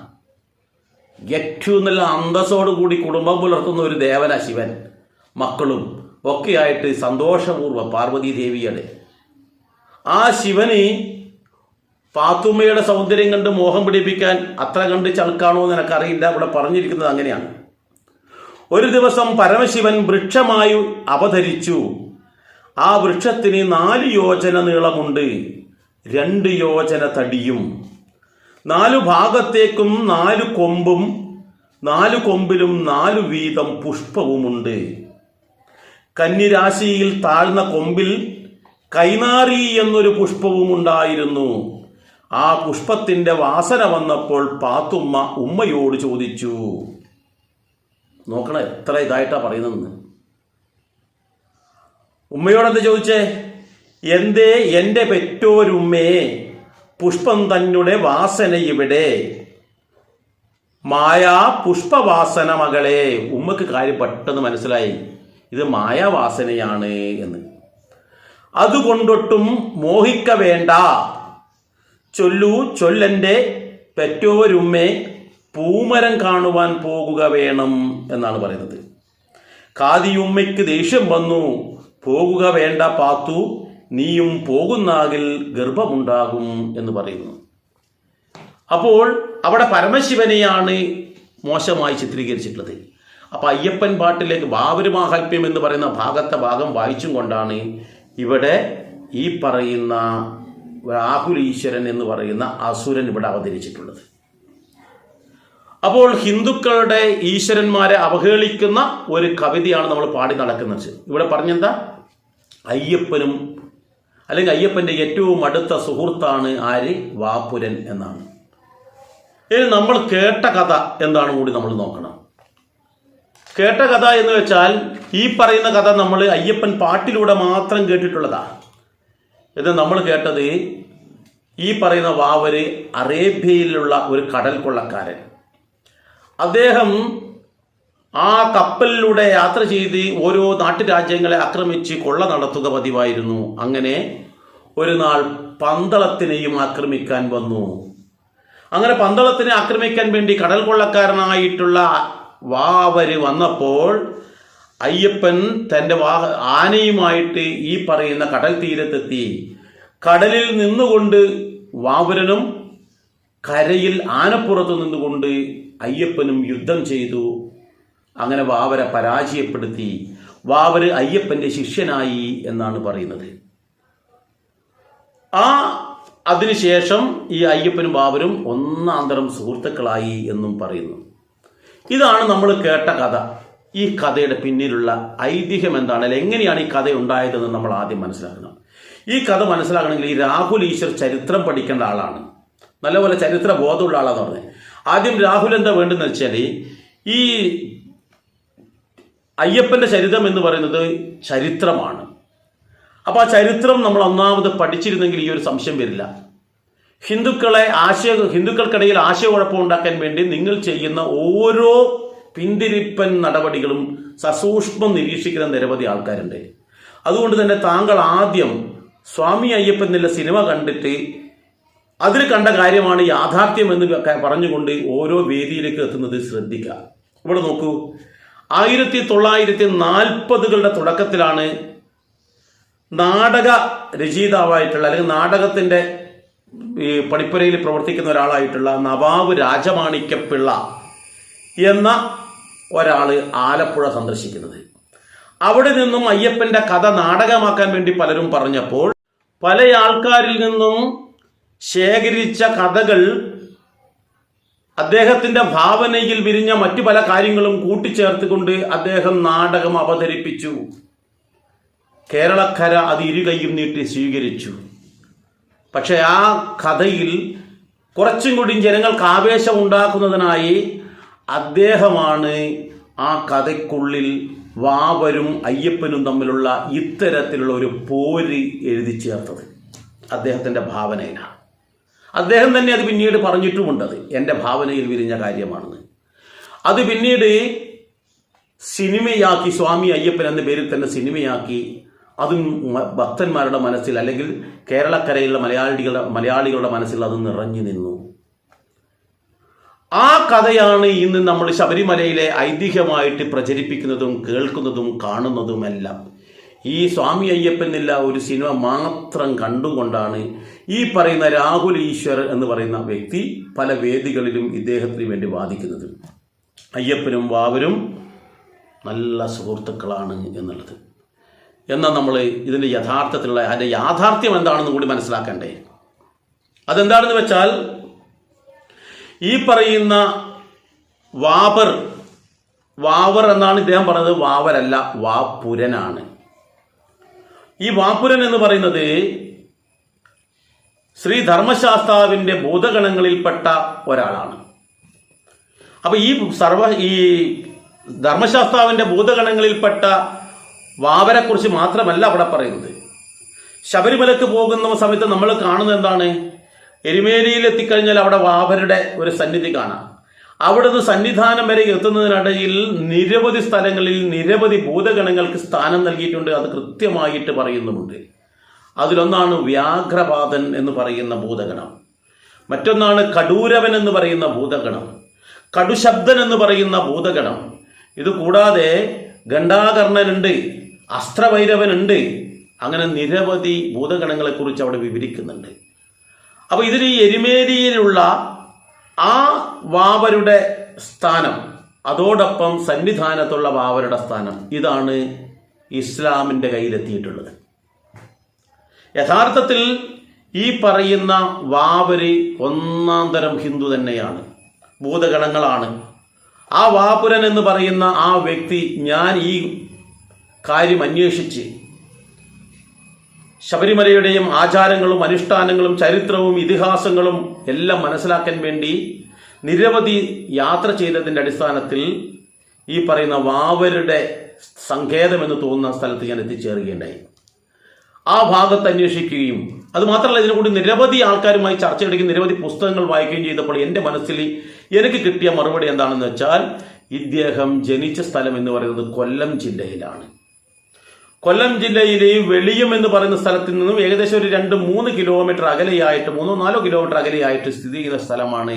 ഏറ്റവും നല്ല അന്തസ്സോടുകൂടി കുടുംബം പുലർത്തുന്ന ഒരു ദേവനാ ശിവൻ. മക്കളും ഒക്കെയായിട്ട് സന്തോഷപൂർവ്വം പാർവതി ദേവിയുടെ ആ ശിവന് പാത്തുമ്മയുടെ സൗന്ദര്യം കണ്ട് മോഹം പിടിപ്പിക്കാൻ അത്ര കണ്ട് ചളുക്കാണോ എന്ന് എനിക്കറിയില്ല. ഇവിടെ പറഞ്ഞിരിക്കുന്നത് അങ്ങനെയാണ്. ഒരു ദിവസം പരമശിവൻ വൃക്ഷമായി അവതരിച്ചു. ആ വൃക്ഷത്തിന് 4 യോജന നീളമുണ്ട്, 2 യോജന തടിയും, 4 ഭാഗത്തേക്കും 4 കൊമ്പും, 4 കൊമ്പിലും 4 വീതം പുഷ്പവുമുണ്ട്. കന്നിരാശിയിൽ താഴ്ന്ന കൊമ്പിൽ കൈനാറി എന്നൊരു പുഷ്പവും ഉണ്ടായിരുന്നു. ആ പുഷ്പത്തിന്റെ വാസന വന്നപ്പോൾ പാത്തുമ്മ ഉമ്മയോട് ചോദിച്ചു. നോക്കണം എത്ര ഇതായിട്ടാ പറയുന്നതെന്ന്. ഉമ്മയോടെന്താ ചോദിച്ചേ? എന്തേ എൻ്റെ പെറ്റോരുമ്മേ, പുഷ്പം തന്നെ വാസന ഇവിടെ? മായാ പുഷ്പവാസന മകളെ. ഉമ്മക്ക് കാര്യം പെട്ടെന്ന് മനസ്സിലായി, ഇത് മായാവാസനയാണ് എന്ന്. അതുകൊണ്ടൊട്ടും മോഹിക്ക വേണ്ട. ചൊല്ലു ചൊല്ലൻ്റെ പെറ്റോരുമ്മേ, പൂമരം കാണുവാൻ പോകുക വേണം എന്നാണ് പറയുന്നത്. കാതിയുമ്മയ്ക്ക് ദേഷ്യം വന്നു. പോകുക വേണ്ട പാത്തു, നീയും പോകുന്നാകിൽ ഗർഭമുണ്ടാകും എന്ന് പറയുന്നു. അപ്പോൾ അവിടെ പരമശിവനെയാണ് മോശമായി ചിത്രീകരിച്ചിട്ടുള്ളത്. അപ്പം അയ്യപ്പൻ പാട്ടിലേക്ക് വാവര് മാഹാത്മ്യം എന്ന് പറയുന്ന ഭാഗം വായിച്ചും കൊണ്ടാണ് ഇവിടെ ഈ പറയുന്ന രാഹുലീശ്വരൻ എന്ന് പറയുന്ന അസുരൻ ഇവിടെ അവതരിച്ചിട്ടുള്ളത്. അപ്പോൾ ഹിന്ദുക്കളുടെ ഈശ്വരന്മാരെ അവഹേളിക്കുന്ന ഒരു കവിതയാണ് നമ്മൾ പാടി നടക്കുന്നത്. ഇവിടെ പറഞ്ഞെന്താ? അയ്യപ്പനും അല്ലെങ്കിൽ അയ്യപ്പൻ്റെ ഏറ്റവും അടുത്ത സുഹൃത്താണ് ആര്? വാപുരൻ എന്നാണ്. ഇനി നമ്മൾ കേട്ട കഥ എന്താണ് കൂടി നമ്മൾ നോക്കണം. കേട്ട കഥ എന്ന് വെച്ചാൽ ഈ പറയുന്ന കഥ നമ്മൾ അയ്യപ്പൻ പാട്ടിലൂടെ മാത്രം കേട്ടിട്ടുള്ളതാ. ഇത് നമ്മൾ കേട്ടത് ഈ പറയുന്ന വാവര് അറേബ്യയിലുള്ള ഒരു കടൽ കൊള്ളക്കാരൻ. അദ്ദേഹം ആ കപ്പലിലൂടെ യാത്ര ചെയ്ത് ഓരോ നാട്ടുരാജ്യങ്ങളെ ആക്രമിച്ച് കൊള്ള നടത്തുക പതിവായിരുന്നു. അങ്ങനെ ഒരു നാൾ പന്തളത്തിനെയും ആക്രമിക്കാൻ വന്നു. അങ്ങനെ പന്തളത്തിനെ ആക്രമിക്കാൻ വേണ്ടി കടൽ കൊള്ളക്കാരനായിട്ടുള്ള വാവര് വന്നപ്പോൾ അയ്യപ്പൻ തൻ്റെ ആനയുമായിട്ട് ഈ പറയുന്ന കടൽ തീരത്തെത്തി. കടലിൽ നിന്നുകൊണ്ട് വാവരനും കരയിൽ ആനപ്പുറത്ത് നിന്നുകൊണ്ട് അയ്യപ്പനും യുദ്ധം ചെയ്തു. അങ്ങനെ വാവരെ പരാജയപ്പെടുത്തി. വാവര് അയ്യപ്പൻ്റെ ശിഷ്യനായി എന്നാണ് പറയുന്നത്. അതിനുശേഷം ഈ അയ്യപ്പനും വാവരും ഒന്നാന്തരം സുഹൃത്തുക്കളായി എന്നും പറയുന്നു. ഇതാണ് നമ്മൾ കേട്ട കഥ. ഈ കഥയുടെ പിന്നിലുള്ള ഐതിഹ്യം എന്താണ്, അല്ലെങ്കിൽ എങ്ങനെയാണ് ഈ കഥ ഉണ്ടായതെന്ന് നമ്മൾ ആദ്യം മനസ്സിലാക്കണം. ഈ കഥ മനസ്സിലാക്കണമെങ്കിൽ ഈ രാഹുൽ ഈശ്വർ ചരിത്രം പഠിക്കേണ്ട ആളാണ്, നല്ലപോലെ ചരിത്ര ബോധമുള്ള ആളാന്ന് പറഞ്ഞത്. ആദ്യം രാഹുൽ എന്താ വേണ്ടെന്ന് വെച്ചാൽ, ഈ അയ്യപ്പൻ്റെ ചരിത്രം എന്ന് പറയുന്നത് ചരിത്രമാണ്. അപ്പോൾ ആ ചരിത്രം നമ്മൾ ഒന്നാമത് പഠിച്ചിരുന്നെങ്കിൽ ഈ ഒരു സംശയം വരില്ല. ഹിന്ദുക്കൾക്കിടയിൽ ആശയക്കുഴപ്പം ഉണ്ടാക്കാൻ വേണ്ടി നിങ്ങൾ ചെയ്യുന്ന ഓരോ പിന്തിരിപ്പൻ നടപടികളും സസൂക്ഷ്മം നിരീക്ഷിക്കുന്ന നിരവധി ആൾക്കാരുണ്ട്. അതുകൊണ്ട് തന്നെ താങ്കൾ ആദ്യം സ്വാമി അയ്യപ്പൻ എന്നുള്ള സിനിമ കണ്ടിട്ട് അതിൽ കണ്ട കാര്യമാണ് യാഥാർത്ഥ്യം എന്ന് പറഞ്ഞുകൊണ്ട് ഓരോ വേദിയിലേക്ക് എത്തുന്നത് ശ്രദ്ധിക്കുക. ഇവിടെ നോക്കൂ, 1940കളുടെ തുടക്കത്തിലാണ് നാടക രചയിതാവായിട്ടുള്ള അല്ലെങ്കിൽ നാടകത്തിൻ്റെ ഈ പണിപ്പുരയിൽ പ്രവർത്തിക്കുന്ന ഒരാളായിട്ടുള്ള നവാബ് രാജമാണിക്യപ്പിള്ള എന്ന ഒരാൾ ആലപ്പുഴ സന്ദർശിക്കുന്നത്. അവിടെ നിന്നും അയ്യപ്പന്റെ കഥ നാടകമാക്കാൻ വേണ്ടി പലരും പറഞ്ഞപ്പോൾ പല ആൾക്കാരിൽ നിന്നും ശേഖരിച്ച കഥകൾ അദ്ദേഹത്തിന്റെ ഭാവനയിൽ വിരിഞ്ഞ മറ്റു പല കാര്യങ്ങളും കൂട്ടിച്ചേർത്തുകൊണ്ട് അദ്ദേഹം നാടകം അവതരിപ്പിച്ചു. കേരളക്കര അത് ഇരുകൈയും നീട്ടി സ്വീകരിച്ചു. പക്ഷെ ആ കഥയിൽ കുറച്ചും കൂടി ജനങ്ങൾക്ക് ആവേശം ഉണ്ടാക്കുന്നതിനായി അദ്ദേഹമാണ് ആ കഥയ്ക്കുള്ളിൽ വാവരും അയ്യപ്പനും തമ്മിലുള്ള ഇത്തരത്തിലുള്ള ഒരു പോര് എഴുതി ചേർത്തത് അദ്ദേഹത്തിൻ്റെ ഭാവനയിലാണ്. അദ്ദേഹം തന്നെ അത് പിന്നീട് പറഞ്ഞിട്ടുമുണ്ട്, അത് എൻ്റെ ഭാവനയിൽ വിരിഞ്ഞ കാര്യമാണെന്ന്. അത് പിന്നീട് സിനിമയാക്കി, സ്വാമി അയ്യപ്പൻ എന്ന പേരിൽ തന്നെ സിനിമയാക്കി. അതും ഭക്തന്മാരുടെ മനസ്സിൽ അല്ലെങ്കിൽ കേരളക്കരയിലുള്ള മലയാളികളുടെ മനസ്സിൽ അത് നിറഞ്ഞു നിന്നു. ആ കഥയാണ് ഇന്ന് നമ്മൾ ശബരിമലയിലെ ഐതിഹ്യമായിട്ട് പ്രചരിപ്പിക്കുന്നതും കേൾക്കുന്നതും കാണുന്നതുമെല്ലാം. ഈ സ്വാമി അയ്യപ്പൻ എന്നുള്ള ഒരു സിനിമ മാത്രം കണ്ടുകൊണ്ടാണ് ഈ പറയുന്ന രാഹുൽ ഈശ്വർ എന്ന് പറയുന്ന വ്യക്തി പല വേദികളിലും ഇദ്ദേഹത്തിന് വേണ്ടി വാദിക്കുന്നത്. അയ്യപ്പനും വാവരും നല്ല സുഹൃത്തുക്കളാണ് എന്നുള്ളത്. എന്നാൽ നമ്മൾ ഇതിൻ്റെ യഥാർത്ഥത്തിലുള്ള അതിൻ്റെ യാഥാർത്ഥ്യം എന്താണെന്ന് കൂടി മനസ്സിലാക്കണ്ടേ. അതെന്താണെന്ന് വെച്ചാൽ ഈ പറയുന്ന വാവർ എന്നാണ് ഇദ്ദേഹം പറഞ്ഞത്. വാവരല്ല, വാപുരനാണ്. ഈ വാപുരൻ എന്ന് പറയുന്നത് ശ്രീ ധർമ്മശാസ്താവിൻ്റെ ഭൂതഗണങ്ങളിൽപ്പെട്ട ഒരാളാണ്. അപ്പൊ ഈ ധർമ്മശാസ്താവിൻ്റെ ഭൂതഗണങ്ങളിൽപ്പെട്ട വാവരെക്കുറിച്ച് മാത്രമല്ല അവിടെ പറയുന്നത്. ശബരിമലക്ക് പോകുന്ന സമയത്ത് നമ്മൾ കാണുന്നത് എന്താണ്? എരുമേലിയിൽ എത്തിക്കഴിഞ്ഞാൽ അവിടെ വാവരുടെ ഒരു സന്നിധി കാണാം. അവിടുന്ന് സന്നിധാനം വരെ എത്തുന്നതിനിടയിൽ നിരവധി സ്ഥലങ്ങളിൽ നിരവധി ഭൂതഗണങ്ങൾക്ക് സ്ഥാനം നൽകിയിട്ടുണ്ട്. അത് കൃത്യമായിട്ട് പറയുന്നുമുണ്ട്. അതിലൊന്നാണ് വ്യാഘ്രപാദൻ എന്ന് പറയുന്ന ഭൂതഗണം, മറ്റൊന്നാണ് കടൂരവൻ എന്ന് പറയുന്ന ഭൂതഗണം, കടുശബ്ദൻ എന്ന് പറയുന്ന ഭൂതഗണം. ഇത് കൂടാതെ ഗണ്ഡാകർണനുണ്ട്, അസ്ത്രഭൈരവനുണ്ട്. അങ്ങനെ നിരവധി ഭൂതഗണങ്ങളെക്കുറിച്ച് അവിടെ വിവരിക്കുന്നുണ്ട്. അപ്പോൾ ഇതിൽ ഈ എരുമേലിയിലുള്ള ആ വാവരുടെ സ്ഥാനം, അതോടൊപ്പം സന്നിധാനത്തുള്ള വാവരുടെ സ്ഥാനം, ഇതാണ് ഇസ്ലാമിൻ്റെ കയ്യിലെത്തിയിട്ടുള്ളത്. യഥാർത്ഥത്തിൽ ഈ പറയുന്ന വാവര് ഒന്നാം തരം ഹിന്ദു തന്നെയാണ്, ഭൂതഗണങ്ങളാണ്. ആ വാപുരൻ എന്ന് പറയുന്ന ആ വ്യക്തി, ഞാൻ ഈ കാര്യം അന്വേഷിച്ച് ശബരിമലയുടെയും ആചാരങ്ങളും അനുഷ്ഠാനങ്ങളും ചരിത്രവും ഇതിഹാസങ്ങളും എല്ലാം മനസ്സിലാക്കാൻ വേണ്ടി നിരവധി യാത്ര ചെയ്തതിൻ്റെ അടിസ്ഥാനത്തിൽ ഈ പറയുന്ന വാവരുടെ സങ്കേതമെന്ന് തോന്നുന്ന സ്ഥലത്ത് ഞാൻ എത്തിച്ചേരുകയുണ്ടായി. ആ ഭാഗത്ത് അന്വേഷിക്കുകയും അതുമാത്രമല്ല ഇതിനെ കൂടി നിരവധി ആൾക്കാരുമായി ചർച്ച ചെയ്യുകയും നിരവധി പുസ്തകങ്ങൾ വായിക്കുകയും ചെയ്തപ്പോൾ എൻ്റെ മനസ്സിൽ എനിക്ക് കിട്ടിയ മറുപടി എന്താണെന്ന് വെച്ചാൽ, ഇദ്ദേഹം ജനിച്ച സ്ഥലം എന്ന് പറയുന്നത് കൊല്ലം ജില്ലയിലാണ്. കൊല്ലം ജില്ലയിലെ വെളിയം എന്ന് പറയുന്ന സ്ഥലത്തിൽ നിന്നും ഏകദേശം ഒരു 2-3 കിലോമീറ്റർ അകലെയായിട്ട്, 3-4 കിലോമീറ്റർ അകലെയായിട്ട് സ്ഥിതി ചെയ്യുന്ന സ്ഥലമാണ്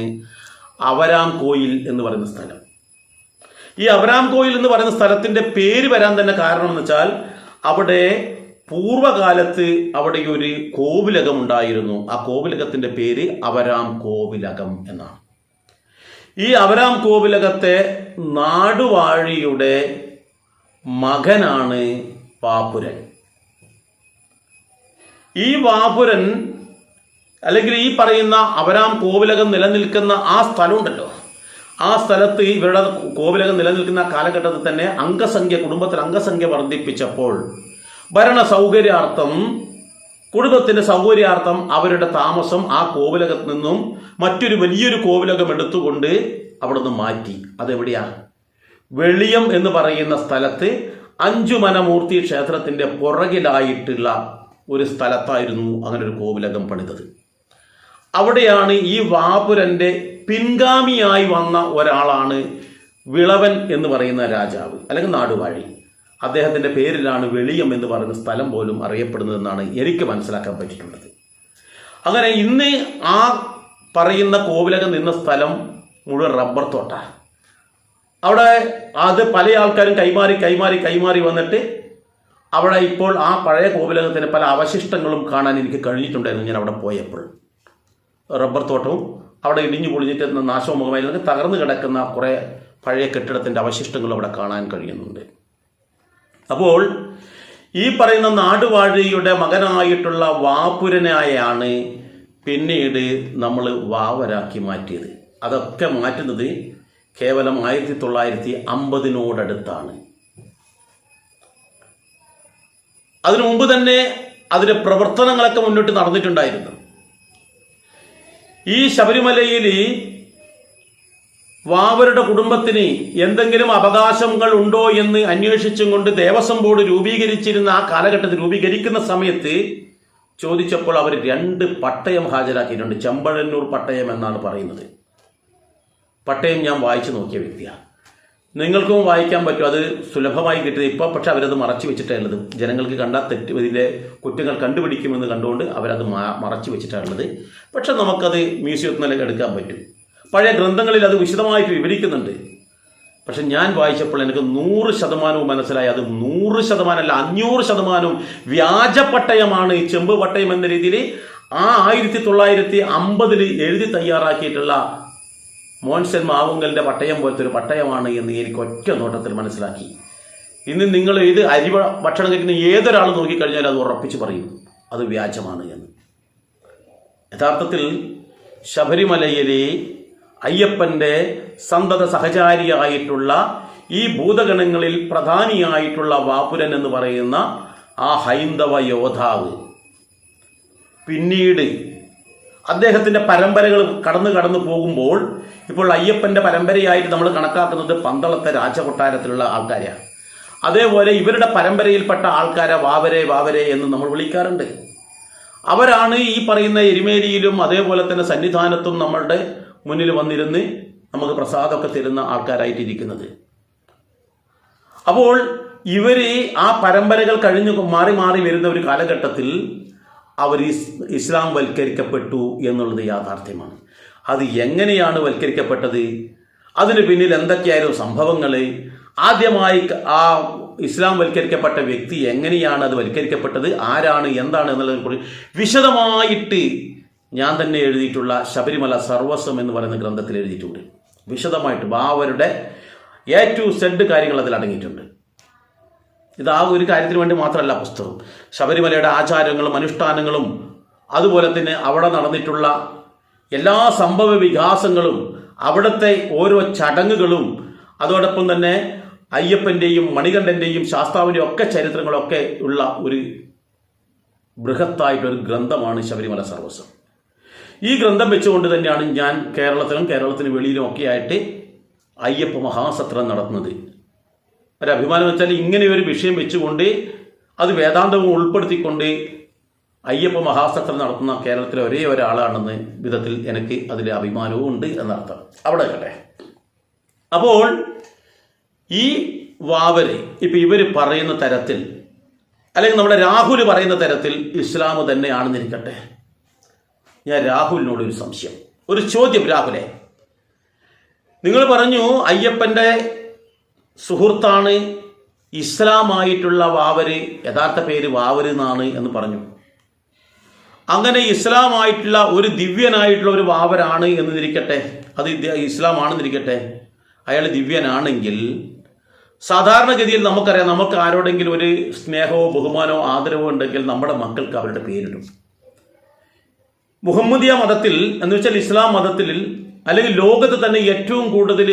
അവരാം കോയിൽ എന്ന് പറയുന്ന സ്ഥലം. ഈ അവരാം കോയിൽ എന്ന് പറയുന്ന സ്ഥലത്തിന്റെ പേര് വരാൻ തന്നെ കാരണം എന്ന് വെച്ചാൽ, അവിടെ പൂർവകാലത്ത് അവിടെ ഒരു കോവിലകം ഉണ്ടായിരുന്നു. ആ കോവിലകത്തിന്റെ പേര് അവരാം കോവിലകം എന്നാണ്. ഈ അവരാം കോവിലകത്തെ നാടുവാഴിയുടെ മകനാണ് വാപുരൻ. ഈ വാപുരൻ അല്ലെങ്കിൽ ഈ പറയുന്ന അവരാം കോവിലകം നിലനിൽക്കുന്ന ആ സ്ഥലമുണ്ടല്ലോ, ആ സ്ഥലത്ത് ഇവരുടെ കോവിലകം നിലനിൽക്കുന്ന കാലഘട്ടത്തിൽ തന്നെ കുടുംബത്തിൽ അംഗസംഖ്യ വർദ്ധിപ്പിച്ചപ്പോൾ ഭരണ സൗകര്യാർത്ഥം, കുടുംബത്തിന്റെ സൗകര്യാർത്ഥം അവരുടെ താമസം ആ കോവിലകത്തിൽ നിന്നും മറ്റൊരു വലിയൊരു കോവിലകം എടുത്തുകൊണ്ട് അവിടെ നിന്ന് മാറ്റി. അതെവിടെയാ? വെളിയം എന്ന് പറയുന്ന സ്ഥലത്ത് അഞ്ചുമനമൂർത്തി ക്ഷേത്രത്തിന്റെ പുറകിലായിട്ടുള്ള ഒരു സ്ഥലത്തായിരുന്നു അങ്ങനെ ഒരു കോവിലകം പണിതത്. അവിടെയാണ് ഈ വാപുരൻ്റെ പിൻഗാമിയായി വന്ന ഒരാളാണ് വിളവൻ എന്ന് പറയുന്ന രാജാവ് അല്ലെങ്കിൽ നാടുവാഴി. അദ്ദേഹത്തിൻ്റെ പേരിലാണ് വെളിയം എന്ന് പറയുന്ന സ്ഥലം പോലും അറിയപ്പെടുന്നതെന്നാണ് എനിക്ക് മനസ്സിലാക്കാൻ പറ്റിയിട്ടുള്ളത്. അങ്ങനെ ഇന്ന് ആ പറയുന്ന കോവിലകം നിന്ന സ്ഥലം മുഴുവൻ റബ്ബർ തോട്ട. അവിടെ അത് പല ആൾക്കാരും കൈമാറി വന്നിട്ട് അവിടെ ഇപ്പോൾ ആ പഴയ കോവിലകത്തിന് പല അവശിഷ്ടങ്ങളും കാണാൻ എനിക്ക് കഴിഞ്ഞിട്ടുണ്ടായിരുന്നു. ഞാൻ അവിടെ പോയപ്പോൾ റബ്ബർ തോട്ടവും അവിടെ ഇടിഞ്ഞു പൊളിഞ്ഞിട്ട് നാശോന്മുഖമായി തകർന്നു കിടക്കുന്ന കുറേ പഴയ കെട്ടിടത്തിൻ്റെ അവശിഷ്ടങ്ങളും അവിടെ കാണാൻ കഴിയുന്നുണ്ട്. അപ്പോൾ ഈ പറയുന്ന നാടുവാഴിയുടെ മകനായിട്ടുള്ള വാപുരനായാണ് പിന്നീട് നമ്മൾ വാവരാക്കി മാറ്റിയത്. അതൊക്കെ മാറ്റുന്നത് കേവലം 1950 അതിനു മുമ്പ് തന്നെ അതിൻ്റെ പ്രവർത്തനങ്ങളൊക്കെ മുന്നോട്ട് നടന്നിട്ടുണ്ടായിരുന്നു. ഈ ശബരിമലയിൽ വാവരുടെ കുടുംബത്തിന് എന്തെങ്കിലും അവകാശങ്ങൾ ഉണ്ടോ എന്ന് അന്വേഷിച്ചും കൊണ്ട് ദേവസ്വം ബോർഡ് രൂപീകരിച്ചിരുന്ന ആ കാലഘട്ടത്തിൽ രൂപീകരിക്കുന്ന സമയത്ത് ചോദിച്ചപ്പോൾ അവർ 2 പട്ടയം ഹാജരാക്കിയിട്ടുണ്ട്. ചെമ്പഴന്നൂർ പട്ടയം എന്നാണ് പറയുന്നത്. പട്ടയം ഞാൻ വായിച്ചു നോക്കിയ വ്യക്തിയാണ്. നിങ്ങൾക്കും വായിക്കാൻ പറ്റും. അത് സുലഭമായി കിട്ടിയത് ഇപ്പോൾ. പക്ഷെ അവരത് മറച്ചു വെച്ചിട്ടുള്ളത് ജനങ്ങൾക്ക് കണ്ടാൽ ഇതിലെ കുറ്റങ്ങൾ കണ്ടുപിടിക്കുമെന്ന് കണ്ടുകൊണ്ട് അവരത് മറച്ചു വെച്ചിട്ടുള്ളത്. പക്ഷെ നമുക്കത് മ്യൂസിയത്തിൽ നിന്നൊക്കെ എടുക്കാൻ പറ്റും. പഴയ ഗ്രന്ഥങ്ങളിൽ അത് വിശദമായിട്ട് വിവരിക്കുന്നുണ്ട്. പക്ഷെ ഞാൻ വായിച്ചപ്പോൾ എനിക്ക് 100% മനസ്സിലായി. അത് 100% അല്ല, 500% വ്യാജ പട്ടയമാണ്. ചെമ്പ് പട്ടയം എന്ന രീതിയിൽ ആ 1950 എഴുതി തയ്യാറാക്കിയിട്ടുള്ള മോൻസൻ മാവുങ്കലിൻ്റെ പട്ടയം പോലത്തെ ഒരു പട്ടയമാണ് എന്ന് എനിക്ക് ഒറ്റ നോട്ടത്തിൽ മനസ്സിലാക്കി. ഇന്ന് നിങ്ങൾ ഇത് അരി ഭക്ഷണം കഴിക്കുന്ന ഏതൊരാൾ നോക്കിക്കഴിഞ്ഞാൽ അത് ഉറപ്പിച്ച് പറയും അത് വ്യാജമാണ് എന്ന്. യഥാർത്ഥത്തിൽ ശബരിമലയിലെ അയ്യപ്പൻ്റെ സന്തത സഹചാരിയായിട്ടുള്ള ഈ ഭൂതഗണങ്ങളിൽ പ്രധാനിയായിട്ടുള്ള വാപുരൻ എന്ന് പറയുന്ന ആ ഹൈന്ദവ യോദ്ധാവ് പിന്നീട് അദ്ദേഹത്തിൻ്റെ പരമ്പരകൾ കടന്നു പോകുമ്പോൾ ഇപ്പോൾ അയ്യപ്പൻ്റെ പരമ്പരയായിട്ട് നമ്മൾ കണക്കാക്കുന്നത് പന്തളത്തെ രാജകൊട്ടാരത്തിലുള്ള ആൾക്കാരെയാണ്. അതേപോലെ ഇവരുടെ പരമ്പരയിൽപ്പെട്ട ആൾക്കാരെ വാവരെ എന്ന് നമ്മൾ വിളിക്കാറുണ്ട്. അവരാണ് ഈ പറയുന്ന എരുമേലിയിലും അതേപോലെ തന്നെ സന്നിധാനത്തും നമ്മളുടെ മുന്നിൽ വന്നിരുന്ന് നമുക്ക് പ്രസാദമൊക്കെ തരുന്ന ആൾക്കാരായിട്ടിരിക്കുന്നത്. അപ്പോൾ ഇവർ ആ പരമ്പരകൾ കഴിഞ്ഞ് മാറി വരുന്ന ഒരു കാലഘട്ടത്തിൽ അവർ ഇസ്ലാം വൽക്കരിക്കപ്പെട്ടു എന്നുള്ളത് യാഥാർത്ഥ്യമാണ്. അത് എങ്ങനെയാണ് വൽക്കരിക്കപ്പെട്ടത്, അതിന് പിന്നിൽ എന്തൊക്കെയായിരുന്നു സംഭവങ്ങൾ, ആദ്യമായി ആ ഇസ്ലാം വൽക്കരിക്കപ്പെട്ട വ്യക്തി എങ്ങനെയാണ് അത് വൽക്കരിക്കപ്പെട്ടത്, ആരാണ് എന്താണ് എന്നുള്ളതിനെക്കുറിച്ച് വിശദമായിട്ട് ഞാൻ തന്നെ എഴുതിയിട്ടുള്ള ശബരിമല സർവസ്വം എന്ന് പറയുന്ന ഗ്രന്ഥത്തിൽ എഴുതിയിട്ടുണ്ട്. വിശദമായിട്ട് അവരുടെ A to Z കാര്യങ്ങൾ അതിൽ അടങ്ങിയിട്ടുണ്ട്. ഇത് ആ ഒരു കാര്യത്തിന് വേണ്ടി മാത്രമല്ല പുസ്തകം. ശബരിമലയുടെ ആചാരങ്ങളും അനുഷ്ഠാനങ്ങളും അതുപോലെ തന്നെ അവിടെ നടന്നിട്ടുള്ള എല്ലാ സംഭവ വികാസങ്ങളും അവിടുത്തെ ഓരോ ചടങ്ങുകളും അതോടൊപ്പം തന്നെ അയ്യപ്പൻ്റെയും മണികണ്ഠൻ്റെയും ശാസ്താവിൻ്റെയും ഒക്കെ ചരിത്രങ്ങളൊക്കെ ഉള്ള ഒരു ബൃഹത്തായിട്ടൊരു ഗ്രന്ഥമാണ് ശബരിമല സർവസ്വം. ഈ ഗ്രന്ഥം വെച്ചുകൊണ്ട് തന്നെയാണ് ഞാൻ കേരളത്തിന് വെളിയിലും ഒക്കെ ആയിട്ട് അയ്യപ്പ മഹാസത്രം നടത്തുന്നത്. ഒരഭിമാനം വെച്ചാൽ ഇങ്ങനെ ഒരു വിഷയം വെച്ചുകൊണ്ട് അത് വേദാന്തവും ഉൾപ്പെടുത്തിക്കൊണ്ട് അയ്യപ്പ മഹാസത്രം നടത്തുന്ന കേരളത്തിലെ ഒരേ ഒരാളാണെന്ന് വിധത്തിൽ എനിക്ക് അതിൽ അഭിമാനവും ഉണ്ട് എന്നർത്ഥം. അവിടെ കേട്ടെ. അപ്പോൾ ഈ വാവര് ഇപ്പം ഇവർ പറയുന്ന തരത്തിൽ അല്ലെങ്കിൽ നമ്മുടെ രാഹുൽ പറയുന്ന തരത്തിൽ ഇസ്ലാം തന്നെയാണെന്നിരിക്കട്ടെ. ഞാൻ രാഹുലിനോട് ഒരു സംശയം, ഒരു ചോദ്യം. രാഹുലെ, നിങ്ങൾ പറഞ്ഞു അയ്യപ്പൻ്റെ സുഹൃത്താണ് ഇസ്ലാമായിട്ടുള്ള വാവര്, യഥാർത്ഥ പേര് വാവര് എന്നാണ് എന്ന് പറഞ്ഞു. അങ്ങനെ ഇസ്ലാമായിട്ടുള്ള ഒരു ദിവ്യനായിട്ടുള്ള ഒരു വാവരാണ് എന്നിരിക്കട്ടെ, അത് ഇസ്ലാം ആണെന്നിരിക്കട്ടെ. അയാൾ ദിവ്യനാണെങ്കിൽ സാധാരണഗതിയിൽ നമുക്കറിയാം, നമുക്ക് ആരോടെങ്കിലും ഒരു സ്നേഹമോ ബഹുമാനമോ ആദരവോ ഉണ്ടെങ്കിൽ നമ്മുടെ മക്കൾക്ക് അവരുടെ പേരിടും. മുഹമ്മദിയ മതത്തിൽ എന്ന് വെച്ചാൽ ഇസ്ലാം മതത്തിൽ അല്ലെങ്കിൽ ലോകത്ത് തന്നെ ഏറ്റവും കൂടുതൽ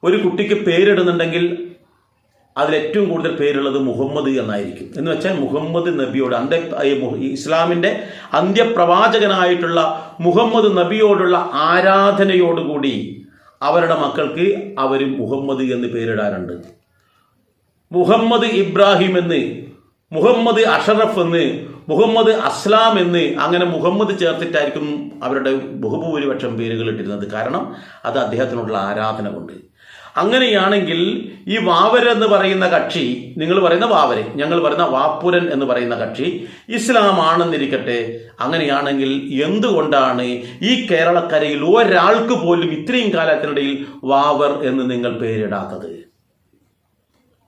ഒരു കുട്ടിക്ക് പേരിടുന്നുണ്ടെങ്കിൽ അതിലേറ്റവും കൂടുതൽ പേരുള്ളത് മുഹമ്മദ് എന്നായിരിക്കും. എന്ന് വെച്ചാൽ മുഹമ്മദ് നബിയോട് ഇസ്ലാമിൻ്റെ അന്ത്യപ്രവാചകനായിട്ടുള്ള മുഹമ്മദ് നബിയോടുള്ള ആരാധനയോടുകൂടി അവരുടെ മക്കൾക്ക് അവർ മുഹമ്മദ് എന്ന് പേരിടാറുണ്ട്. മുഹമ്മദ് ഇബ്രാഹിം എന്ന്, മുഹമ്മദ് അഷറഫ് എന്ന്, മുഹമ്മദ് അസ്ലാം എന്ന് അങ്ങനെ മുഹമ്മദ് ചേർത്തിട്ടായിരിക്കും അവരുടെ ബഹുഭൂരിപക്ഷം പേരുകൾ ഇട്ടിരുന്നത്. കാരണം അത് അദ്ദേഹത്തിനുള്ള ആരാധന കൊണ്ട്. അങ്ങനെയാണെങ്കിൽ ഈ വാവര് എന്ന് പറയുന്ന കക്ഷി, നിങ്ങൾ പറയുന്ന വാവര്, ഞങ്ങൾ പറയുന്ന വാപ്പുരൻ എന്ന് പറയുന്ന കക്ഷി ഇസ്ലാം ആണെന്നിരിക്കട്ടെ. അങ്ങനെയാണെങ്കിൽ എന്തുകൊണ്ടാണ് ഈ കേരളക്കരയിൽ ഒരാൾക്ക് പോലും ഇത്രയും കാലത്തിനിടയിൽ വാവർ എന്ന് നിങ്ങൾ പേരിടാത്തത്?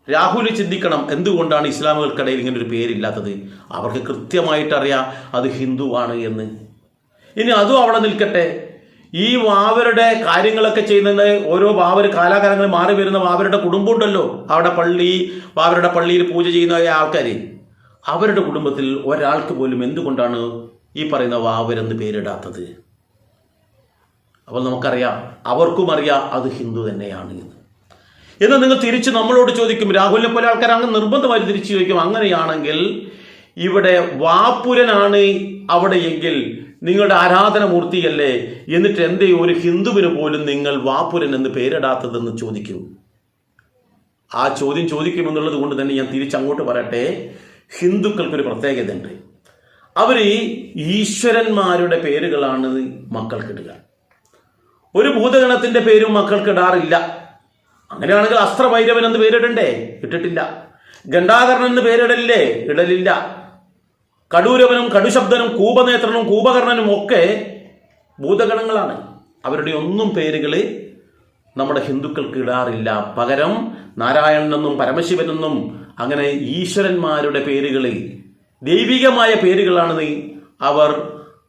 രാഹുൽ ചിന്തിക്കണം, എന്തുകൊണ്ടാണ് ഇസ്ലാമുകൾക്കിടയിൽ ഇങ്ങനെ ഒരു പേരില്ലാത്തത്? അവർക്ക് കൃത്യമായിട്ടറിയാം അത് ഹിന്ദുവാണ് എന്ന്. ഇനി അതും അവിടെ നിൽക്കട്ടെ, ഈ വാവരുടെ കാര്യങ്ങളൊക്കെ ചെയ്യുന്നത് ഓരോ വാവർ കാലാകാലങ്ങളിൽ മാറി വരുന്ന വാവരുടെ കുടുംബമുണ്ടല്ലോ, അവിടെ വാവരുടെ പള്ളിയിൽ പൂജ ചെയ്യുന്ന ആൾക്കാർ, അവരുടെ കുടുംബത്തിൽ ഒരാൾക്ക് പോലും എന്തുകൊണ്ടാണ് ഈ പറയുന്ന വാവരെന്ന് പേരിടാത്തത്? അപ്പോൾ നമുക്കറിയാം, അവർക്കും അറിയാം അത് ഹിന്ദു തന്നെയാണ് എന്ന്. എന്നാൽ നിങ്ങൾ തിരിച്ച് നമ്മളോട് ചോദിക്കും, രാഹുലിനെ പോലെ ആൾക്കാർ അങ്ങ് നിർബന്ധമായി തിരിച്ചു ചോദിക്കും, അങ്ങനെയാണെങ്കിൽ ഇവിടെ വാപ്പുരനാണ് അവിടെ എങ്കിൽ നിങ്ങളുടെ ആരാധനമൂർത്തിയല്ലേ, എന്നിട്ട് എന്തേ ഒരു ഹിന്ദുവിന് പോലും നിങ്ങൾ വാപ്പുരൻ എന്ന് പേരിടാത്തതെന്ന് ചോദിക്കും. ആ ചോദ്യം ചോദിക്കുമെന്നുള്ളത് കൊണ്ട് തന്നെ ഞാൻ തിരിച്ചങ്ങോട്ട് പറയട്ടെ, ഹിന്ദുക്കൾക്കൊരു പ്രത്യേകതയുണ്ട്. അവർ ഈശ്വരന്മാരുടെ പേരുകളാണ് മക്കൾക്കിടുക. ഒരു ഭൂതഗണത്തിന്റെ പേരും മക്കൾക്കിടാറില്ല. അങ്ങനെയാണെങ്കിൽ അസ്ത്രഭൈരവൻ എന്ന് പേരിടണ്ടേ? ഇട്ടിട്ടില്ല. ഗണ്ഡാകർണൻ എന്ന് പേരിടലില്ലേ? ഇടലില്ല. കടൂരവനും കടുശബ്ദനും കൂപനേത്രനും കൂപകർണനും ഒക്കെ ഭൂതഗണങ്ങളാണ്. അവരുടെ ഒന്നും പേരുകൾ നമ്മുടെ ഹിന്ദുക്കൾക്ക് ഇടാറില്ല. പകരം നാരായണനെന്നും പരമശിവനെന്നും അങ്ങനെ ഈശ്വരന്മാരുടെ പേരുകൾ, ദൈവികമായ പേരുകളാണ് അവർ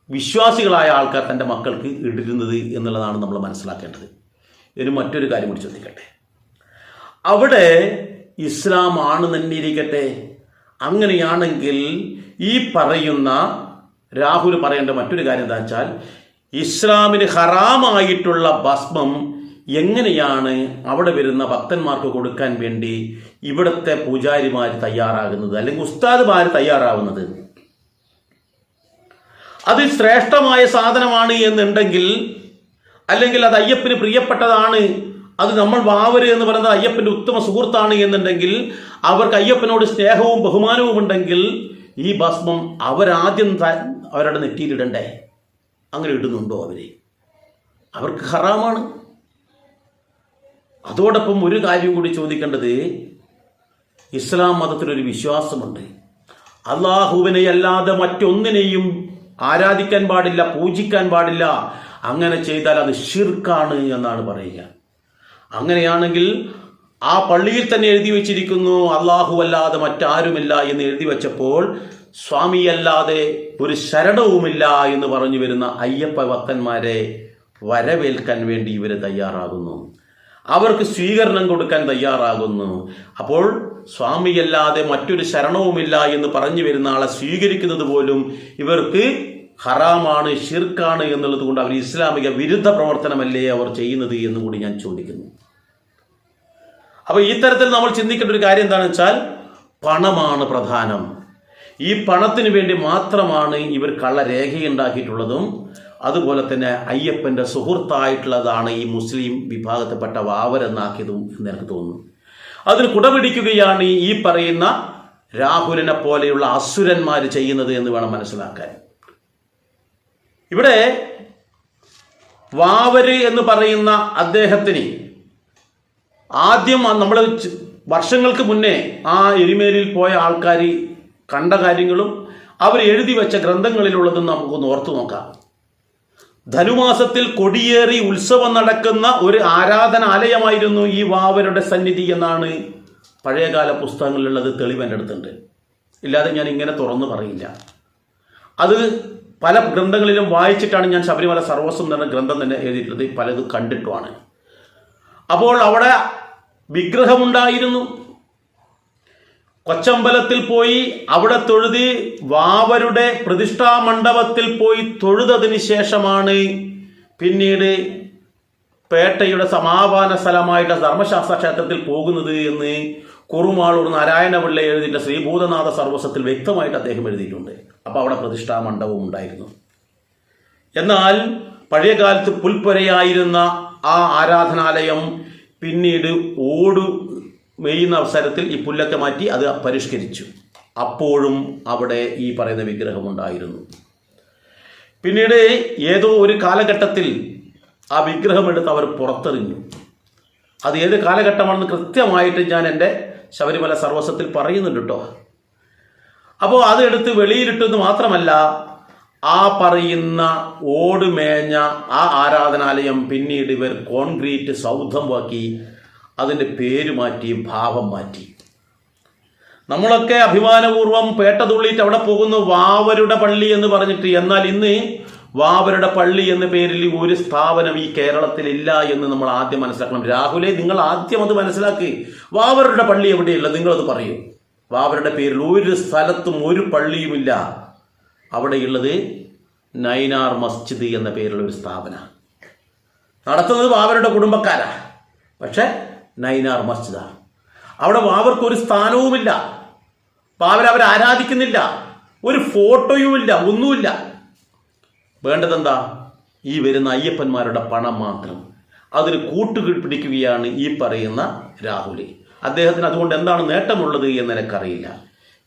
വിശ്വാസികളായ ആൾക്കാർ തൻ്റെ മക്കൾക്ക് ഇട്ടിരുന്നത് എന്നുള്ളതാണ് നമ്മൾ മനസ്സിലാക്കേണ്ടത്. ഇനി മറ്റൊരു കാര്യം കൂടി ചോദിക്കട്ടെ, അവിടെ ഇസ്ലാം ആണ് തന്നെ ഇരിക്കട്ടെ. അങ്ങനെയാണെങ്കിൽ ഈ പറയുന്ന രാഹുൽ പറയേണ്ട മറ്റൊരു കാര്യം എന്താ വെച്ചാൽ, ഇസ്ലാമിന് ഹറാമായിട്ടുള്ള ഭസ്മം എങ്ങനെയാണ് അവിടെ വരുന്ന ഭക്തന്മാർക്ക് കൊടുക്കാൻ വേണ്ടി ഇവിടുത്തെ പൂജാരിമാർ തയ്യാറാകുന്നത്, അല്ലെങ്കിൽ ഉസ്താദുമാർ തയ്യാറാവുന്നത്? അത് ശ്രേഷ്ഠമായ സാധനമാണ് എന്നുണ്ടെങ്കിൽ, അല്ലെങ്കിൽ അത് അയ്യപ്പന് പ്രിയപ്പെട്ടതാണ്, അത് നമ്മൾ വാവര് എന്ന് പറയുന്നത് അയ്യപ്പന്റെ ഉത്തമ സുഹൃത്താണ് എന്നുണ്ടെങ്കിൽ, അവർക്ക് അയ്യപ്പനോട് സ്നേഹവും ബഹുമാനവും ഉണ്ടെങ്കിൽ ഈ ഭസ്മം അവരാദ്യം അവരുടെ നെറ്റിയിലിടണ്ടേ? അങ്ങനെ ഇടുന്നുണ്ടോ അവര്? അവർക്ക് ഹറാമാണ്. അതോടൊപ്പം ഒരു കാര്യം കൂടി ചോദിക്കേണ്ടത്, ഇസ്ലാം മതത്തിലൊരു വിശ്വാസമുണ്ട്, അള്ളാഹുവിനെ അല്ലാതെ മറ്റൊന്നിനെയും ആരാധിക്കാൻ പാടില്ല, പൂജിക്കാൻ പാടില്ല. അങ്ങനെ ചെയ്താൽ അത് ഷിർക്കാണ് എന്നാണ് പറയുക. അങ്ങനെയാണെങ്കിൽ ആ പള്ളിയിൽ തന്നെ എഴുതി വെച്ചിരിക്കുന്നു അള്ളാഹു അല്ലാതെ മറ്റാരുമില്ല എന്ന് എഴുതി വെച്ചപ്പോൾ സ്വാമിയല്ലാതെ ഒരു ശരണവുമില്ല എന്ന് പറഞ്ഞു വരുന്ന അയ്യപ്പ ഭക്തന്മാരെ വരവേൽക്കാൻ വേണ്ടി ഇവർ തയ്യാറാകുന്നു, അവർക്ക് സ്വീകരണം കൊടുക്കാൻ തയ്യാറാകുന്നു. അപ്പോൾ സ്വാമിയല്ലാതെ മറ്റൊരു ശരണവുമില്ല എന്ന് പറഞ്ഞു വരുന്ന ആളെ സ്വീകരിക്കുന്നത് പോലും ഇവർക്ക് ഹറാമാണ്, ഷിർക്കാണ് എന്നുള്ളത് കൊണ്ട് അവർ ഇസ്ലാമിക വിരുദ്ധ പ്രവർത്തനമല്ലേ അവർ ചെയ്യുന്നത് എന്ന് കൂടി ഞാൻ ചോദിക്കുന്നു. അപ്പൊ ഈ തരത്തിൽ നമ്മൾ ചിന്തിക്കേണ്ട ഒരു കാര്യം എന്താണെന്ന് വെച്ചാൽ, പണമാണ് പ്രധാനം. ഈ പണത്തിന് വേണ്ടി മാത്രമാണ് ഇവർ കള്ളരേഖയുണ്ടാക്കിയിട്ടുള്ളതും അതുപോലെ തന്നെ അയ്യപ്പന്റെ സുഹൃത്തായിട്ടുള്ളതാണ് ഈ മുസ്ലിം വിഭാഗത്തിൽപ്പെട്ട വാവരെന്നാക്കിയതും എന്ന് എനിക്ക് തോന്നുന്നു. അതിന് കുടപിടിക്കുകയാണ് ഈ പറയുന്ന രാഹുലിനെ പോലെയുള്ള അസുരന്മാർ ചെയ്യുന്നത് എന്ന് വേണം മനസ്സിലാക്കാൻ. ഇവിടെ വാവര് എന്ന് പറയുന്ന അദ്ദേഹത്തിന് ആദ്യം നമ്മൾ വർഷങ്ങൾക്ക് മുന്നേ ആ എരിമേലിൽ പോയ ആൾക്കാർ കണ്ട കാര്യങ്ങളും അവർ എഴുതി വെച്ച ഗ്രന്ഥങ്ങളിലുള്ളതും നമുക്കൊന്ന് ഓർത്തു നോക്കാം. ധനുമാസത്തിൽ കൊടിയേറി ഉത്സവം നടക്കുന്ന ഒരു ആരാധനാലയമായിരുന്നു ഈ വാവരുടെ സന്നിധി എന്നാണ് പഴയകാല പുസ്തകങ്ങളിലുള്ളത്. തെളിവ് എൻ്റെ അടുത്തുണ്ട്, ഇല്ലാതെ ഞാൻ ഇങ്ങനെ തുറന്നു പറയില്ല. അത് പല ഗ്രന്ഥങ്ങളിലും വായിച്ചിട്ടാണ് ഞാൻ ശബരിമല സർവസ്വം എന്ന ഗ്രന്ഥം തന്നെ എഴുതിയിട്ടുള്ളത്, പലതും കണ്ടിട്ടുമാണ്. അപ്പോൾ അവിടെ വിഗ്രഹമുണ്ടായിരുന്നു. കൊച്ചമ്പലത്തിൽ പോയി അവിടെ തൊഴുതി വാവരുടെ പ്രതിഷ്ഠാ മണ്ഡപത്തിൽ പോയി തൊഴുതതിന് ശേഷമാണ് പിന്നീട് പേട്ടയുടെ സമാപന സ്ഥലമായിട്ട് ധർമ്മശാസ്ത്ര ക്ഷേത്രത്തിൽ പോകുന്നത് എന്ന് കുറുമാളൂർ നാരായണപിള്ള എഴുതിയിട്ട് ശ്രീഭൂതനാഥ സർവസ്വത്തിൽ വ്യക്തമായിട്ട് അദ്ദേഹം എഴുതിയിട്ടുണ്ട്. അപ്പോൾ അവിടെ പ്രതിഷ്ഠാ മണ്ഡപവും ഉണ്ടായിരുന്നു. എന്നാൽ പഴയകാലത്ത് പുൽപ്പുരയായിരുന്ന ആ ആരാധനാലയം പിന്നീട് ഓടു മെയ്യുന്ന അവസരത്തിൽ ഈ പുല്ലൊക്കെ മാറ്റി അത് പരിഷ്കരിച്ചു. അപ്പോഴും അവിടെ ഈ പറയുന്ന വിഗ്രഹമുണ്ടായിരുന്നു. പിന്നീട് ഏതോ ഒരു കാലഘട്ടത്തിൽ ആ വിഗ്രഹമെടുത്ത് അവർ പുറത്തെറിഞ്ഞു. അത് ഏത് കാലഘട്ടമാണെന്ന് കൃത്യമായിട്ട് ഞാൻ എൻ്റെ ശബരിമല സർവസ്വത്തിൽ പറയുന്നുണ്ട് കേട്ടോ. അപ്പോൾ അതെടുത്ത് വെളിയിലിട്ടെന്ന് മാത്രമല്ല, ആ പറയുന്ന ഓടുമേഞ്ഞ ആ ആരാധനാലയം പിന്നീട് ഇവർ കോൺക്രീറ്റ് സൗധമാക്കി, അതിൻ്റെ പേര് മാറ്റി, ഭാവം മാറ്റി. നമ്മളൊക്കെ അഭിമാനപൂർവ്വം പേട്ട തുള്ളിയിട്ട് അവിടെ പോകുന്നു, വാവരുടെ പള്ളി എന്ന് പറഞ്ഞിട്ട്. എന്നാൽ ഇന്ന് വാവരുടെ പള്ളി എന്ന പേരിൽ ഒരു സ്ഥാപനം ഈ കേരളത്തിലില്ല എന്ന് നമ്മൾ ആദ്യം മനസ്സിലാക്കണം. രാഹുലെ, നിങ്ങൾ ആദ്യം അത് മനസ്സിലാക്കി. വാവരുടെ പള്ളി എവിടെയുള്ളത് നിങ്ങളത് പറയൂ. വാവരുടെ പേരിൽ ഒരു സ്ഥലത്തും ഒരു പള്ളിയുമില്ല. അവിടെയുള്ളത് നൈനാർ മസ്ജിദ് എന്ന പേരിലുള്ള ഒരു സ്ഥാപനം. നടത്തുന്നത് വാവരുടെ കുടുംബക്കാരാ, പക്ഷെ നൈനാർ മസ്ജിദാണ്. അവിടെ വാവർക്കൊരു സ്ഥാനവുമില്ല, വാവർ ആരാധിക്കുന്നില്ല, ഒരു ഫോട്ടോയുമില്ല, ഒന്നുമില്ല. വേണ്ടതെന്താ? ഈ വരുന്ന അയ്യപ്പന്മാരുടെ പണം മാത്രം. അതിന് കൂട്ടുപിടിക്കുകയാണ് ഈ പറയുന്ന രാഹുൽ. അദ്ദേഹത്തിന് അതുകൊണ്ട് എന്താണ് നേട്ടമുള്ളത് എന്ന് എനിക്കറിയില്ല.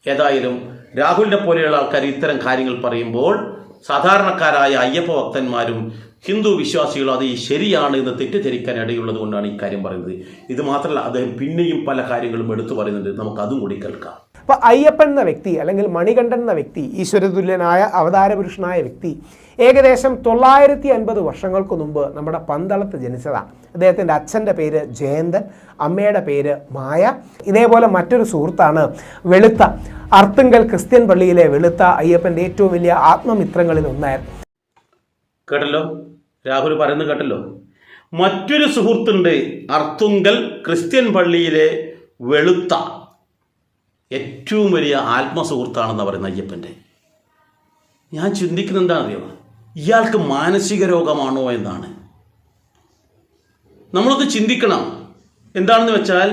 ഏതായാലും രാഹുലിനെ പോലെയുള്ള ആൾക്കാർ ഇത്തരം കാര്യങ്ങൾ പറയുമ്പോൾ സാധാരണക്കാരായ അയ്യപ്പ ഭക്തന്മാരും ഹിന്ദു വിശ്വാസികളും അത് ശരിയാണ് എന്ന് തെറ്റിദ്ധരിക്കാൻ ഇടയുള്ളത് കൊണ്ടാണ് ഈ കാര്യം പറയുന്നത്. ഇത് മാത്രമല്ല, അദ്ദേഹം പിന്നെയും പല കാര്യങ്ങളും എടുത്തു പറയുന്നുണ്ട്. നമുക്ക് അതും കൂടി കേൾക്കാം. അപ്പോൾ അയ്യപ്പൻ എന്ന വ്യക്തി, അല്ലെങ്കിൽ മണികണ്ഠൻ എന്ന വ്യക്തി, ഈശ്വരതുല്യനായ അവതാരപുരുഷനായ വ്യക്തി ഏകദേശം 950 വർഷങ്ങൾക്ക് മുമ്പ് നമ്മുടെ പന്തളത്ത് ജനിച്ചതാണ്. അദ്ദേഹത്തിൻ്റെ അച്ഛൻ്റെ പേര് ജയന്തൻ, അമ്മയുടെ പേര് മായ. ഇതേപോലെ മറ്റൊരു സുഹൃത്താണ് വെളുത്ത, അർത്തുങ്കൽ ക്രിസ്ത്യൻ പള്ളിയിലെ വെളുത്ത അയ്യപ്പൻ്റെ ഏറ്റവും വലിയ ആത്മമിത്രങ്ങളിൽ ഒന്നായിരുന്നു. കേട്ടല്ലോ, രാഹുൽ പറയുന്നത് കേട്ടല്ലോ. മറ്റൊരു സുഹൃത്തുണ്ട്, അർത്തുങ്കൽ ക്രിസ്ത്യൻ പള്ളിയിലെ വെളുത്ത, ഏറ്റവും വലിയ ആത്മസുഹൃത്താണെന്ന് പറയുന്ന അയ്യപ്പൻ്റെ. ഞാൻ ചിന്തിക്കുന്നത് എന്താണെന്നറിയോ, ഇയാൾക്ക് മാനസിക രോഗമാണോ എന്നാണ്. നമ്മളത് ചിന്തിക്കണം. എന്താണെന്ന് വെച്ചാൽ,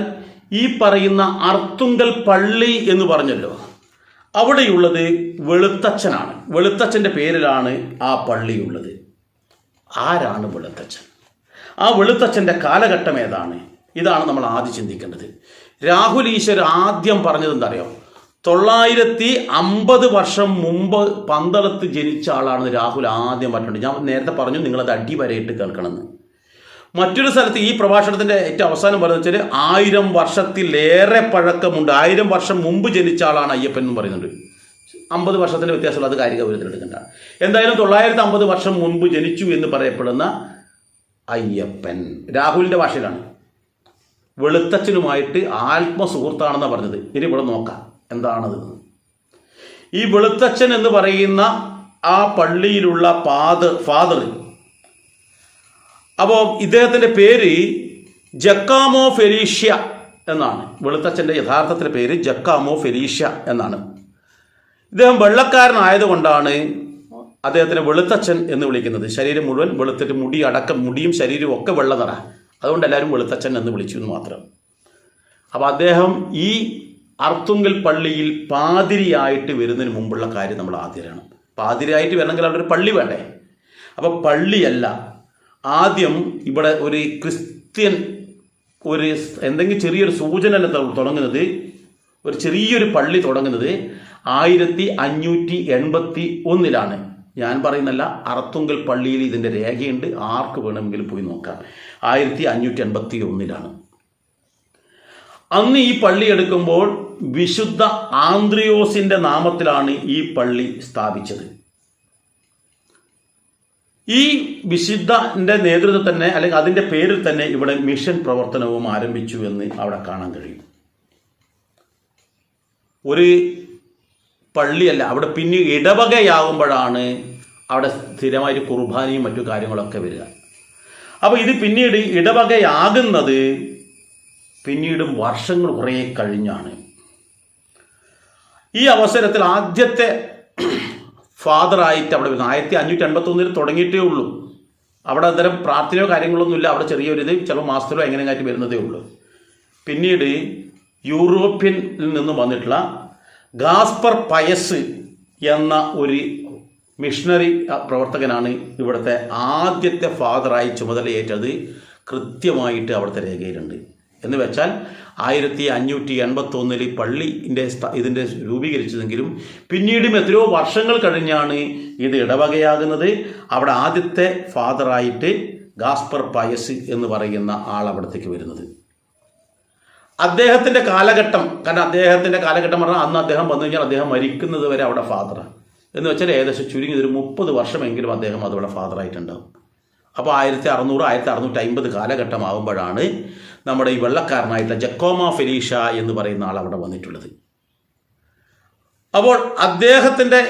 ഈ പറയുന്ന അർത്തുങ്കൽ പള്ളി എന്ന് പറഞ്ഞല്ലോ, അവിടെയുള്ളത് വെളുത്തച്ഛനാണ്. വെളുത്തച്ഛൻ്റെ പേരിലാണ് ആ പള്ളിയുള്ളത്. ആരാണ് വെളുത്തച്ഛൻ? ആ വെളുത്തച്ഛൻ്റെ കാലഘട്ടം ഏതാണ്? ഇതാണ് നമ്മൾ ആദ്യം ചിന്തിക്കേണ്ടത്. രാഹുൽ ഈശ്വർ ആദ്യം പറഞ്ഞത് എന്താ അറിയോ? 950 വർഷം മുമ്പ് പന്തളത്ത് ജനിച്ച ആളാണെന്ന് രാഹുൽ ആദ്യം പറഞ്ഞിട്ടുണ്ട്. ഞാൻ നേരത്തെ പറഞ്ഞു, നിങ്ങളത് അടിവരയിട്ട് കേൾക്കണമെന്ന്. മറ്റൊരു സ്ഥലത്ത് ഈ പ്രഭാഷണത്തിൻ്റെ ഏറ്റവും അവസാനം പറയുന്നത് വെച്ചാൽ 1000 വർഷത്തിലേറെ പഴക്കമുണ്ട്, 1000 വർഷം മുമ്പ് ജനിച്ച ആളാണ് അയ്യപ്പൻ എന്ന് പറയുന്നുണ്ട്. 50 വർഷത്തിൻ്റെ വ്യത്യാസമുള്ള അത് കാര്യ ഗൗരവത്തിലെടുക്കേണ്ട. എന്തായാലും 950 വർഷം മുൻപ് ജനിച്ചു എന്ന് പറയപ്പെടുന്ന അയ്യപ്പൻ രാഹുലിൻ്റെ ഭാഷയിലാണ് വെളുത്തച്ഛനുമായിട്ട് ആത്മസുഹൃത്താണെന്നാണ് പറഞ്ഞത്. ഇനി ഇവിടെ നോക്കാം എന്താണത്. ഈ വെളുത്തച്ഛൻ എന്ന് പറയുന്ന ആ പള്ളിയിലുള്ള ഫാദർ, അപ്പോൾ ഇദ്ദേഹത്തിൻ്റെ പേര് ജക്കാമോ ഫെലീഷ്യ എന്നാണ്. വെളുത്തച്ഛൻ്റെ യഥാർത്ഥത്തിലെ പേര് ജക്കാമോ ഫെലീഷ്യ എന്നാണ്. ഇദ്ദേഹം വെള്ളക്കാരനായതുകൊണ്ടാണ് അദ്ദേഹത്തിന് വെളുത്തച്ഛൻ എന്ന് വിളിക്കുന്നത്. ശരീരം മുഴുവൻ വെളുത്തിട്ട് മുടിയും ശരീരവും ഒക്കെ വെള്ള നിറ, അതുകൊണ്ട് എല്ലാവരും വെളുത്തച്ഛൻ എന്ന് വിളിച്ചു എന്ന് മാത്രം. അപ്പോൾ അദ്ദേഹം ഈ അർത്തുങ്കൽ പള്ളിയിൽ പാതിരിയായിട്ട് വരുന്നതിന് മുമ്പുള്ള കാര്യം നമ്മൾ ആദ്യം അറിയണം. പാതിരിയായിട്ട് വരണമെങ്കിൽ അവിടെ ഒരു പള്ളി വേണ്ടേ? അപ്പോൾ പള്ളിയല്ല, ആദ്യം ഇവിടെ ഒരു ക്രിസ്ത്യൻ ഒരു എന്തെങ്കിലും ചെറിയൊരു സൂചന തുടങ്ങുന്നത്, ഒരു ചെറിയൊരു പള്ളി തുടങ്ങുന്നത് 1581 ഞാൻ പറയുന്നല്ല, അർത്തുങ്കൽ പള്ളിയിൽ ഇതിൻ്റെ രേഖയുണ്ട്, ആർക്ക് വേണമെങ്കിലും പോയി നോക്കാം. 1581 അന്ന് ഈ പള്ളി എടുക്കുമ്പോൾ വിശുദ്ധ ആന്ത്രിയോസിൻ്റെ നാമത്തിലാണ് ഈ പള്ളി സ്ഥാപിച്ചത്. ഈ വിശുദ്ധൻ്റെ നേതൃത്വത്തിൽ തന്നെ, അല്ലെങ്കിൽ അതിൻ്റെ പേരിൽ തന്നെ ഇവിടെ മിഷൻ പ്രവർത്തനവും ആരംഭിച്ചു എന്ന് അവിടെ കാണാൻ കഴിയും. ഒരു പള്ളിയല്ല, അവിടെ പിന്നെ ഇടവകയാകുമ്പോഴാണ് അവിടെ സ്ഥിരമായിട്ട് കുർബാനയും മറ്റു കാര്യങ്ങളൊക്കെ വരിക. അപ്പോൾ ഇത് പിന്നീട് ഇടവകയാകുന്നത് പിന്നീടും വർഷങ്ങൾ കുറേ കഴിഞ്ഞാണ്. ഈ അവസരത്തിൽ ആദ്യത്തെ ഫാദറായിട്ട് അവിടെ വരുന്നത് 1581 തുടങ്ങിയിട്ടേ ഉള്ളൂ. അവിടെ അത്തരം പ്രാർത്ഥനയോ കാര്യങ്ങളൊന്നുമില്ല. അവിടെ ചെറിയൊരിത് ചിലപ്പോൾ മാസത്തിലോ എങ്ങനെയായിട്ട് വരുന്നതേ ഉള്ളൂ. പിന്നീട് യൂറോപ്യനിൽ നിന്ന് വന്നിട്ടുള്ള ഗാസ്പർ പയസ് എന്ന ഒരു മിഷണറി പ്രവർത്തകനാണ് ഇവിടുത്തെ ആദ്യത്തെ ഫാദറായി ചുമതലയേറ്റത്. കൃത്യമായിട്ട് അവിടുത്തെ രേഖയിലുണ്ട്. എന്ന് വെച്ചാൽ 1581 പള്ളിൻ്റെ ഇതിൻ്റെ രൂപീകരിച്ചതെങ്കിലും പിന്നീടും എത്രയോ വർഷങ്ങൾ കഴിഞ്ഞാണ് ഇത് ഇടവകയാകുന്നത്. അവിടെ ആദ്യത്തെ ഫാദറായിട്ട് ഗാസ്പർ പയസ് എന്ന് പറയുന്ന ആൾ അവിടത്തേക്ക് വരുന്നത്. അദ്ദേഹത്തിൻ്റെ കാലഘട്ടം, കാരണം അദ്ദേഹത്തിൻ്റെ കാലഘട്ടം പറഞ്ഞാൽ അന്ന് അദ്ദേഹം വന്നു കഴിഞ്ഞാൽ അദ്ദേഹം മരിക്കുന്നത് വരെ അവിടെ ഫാദറാണ്. എന്ന് വെച്ചാൽ ഏകദേശം ചുരുങ്ങിയത് ഒരു 30 വർഷമെങ്കിലും അദ്ദേഹം അതവിടെ ഫാദറായിട്ടുണ്ടാവും. അപ്പോൾ 1600-1650 കാലഘട്ടമാകുമ്പോഴാണ് നമ്മുടെ ഈ വെള്ളക്കാരനായിട്ടുള്ള ജക്കോമ ഫെലീഷ എന്ന് പറയുന്ന ആൾ അവിടെ വന്നിട്ടുള്ളത്. അപ്പോൾ അദ്ദേഹത്തിൻ്റെ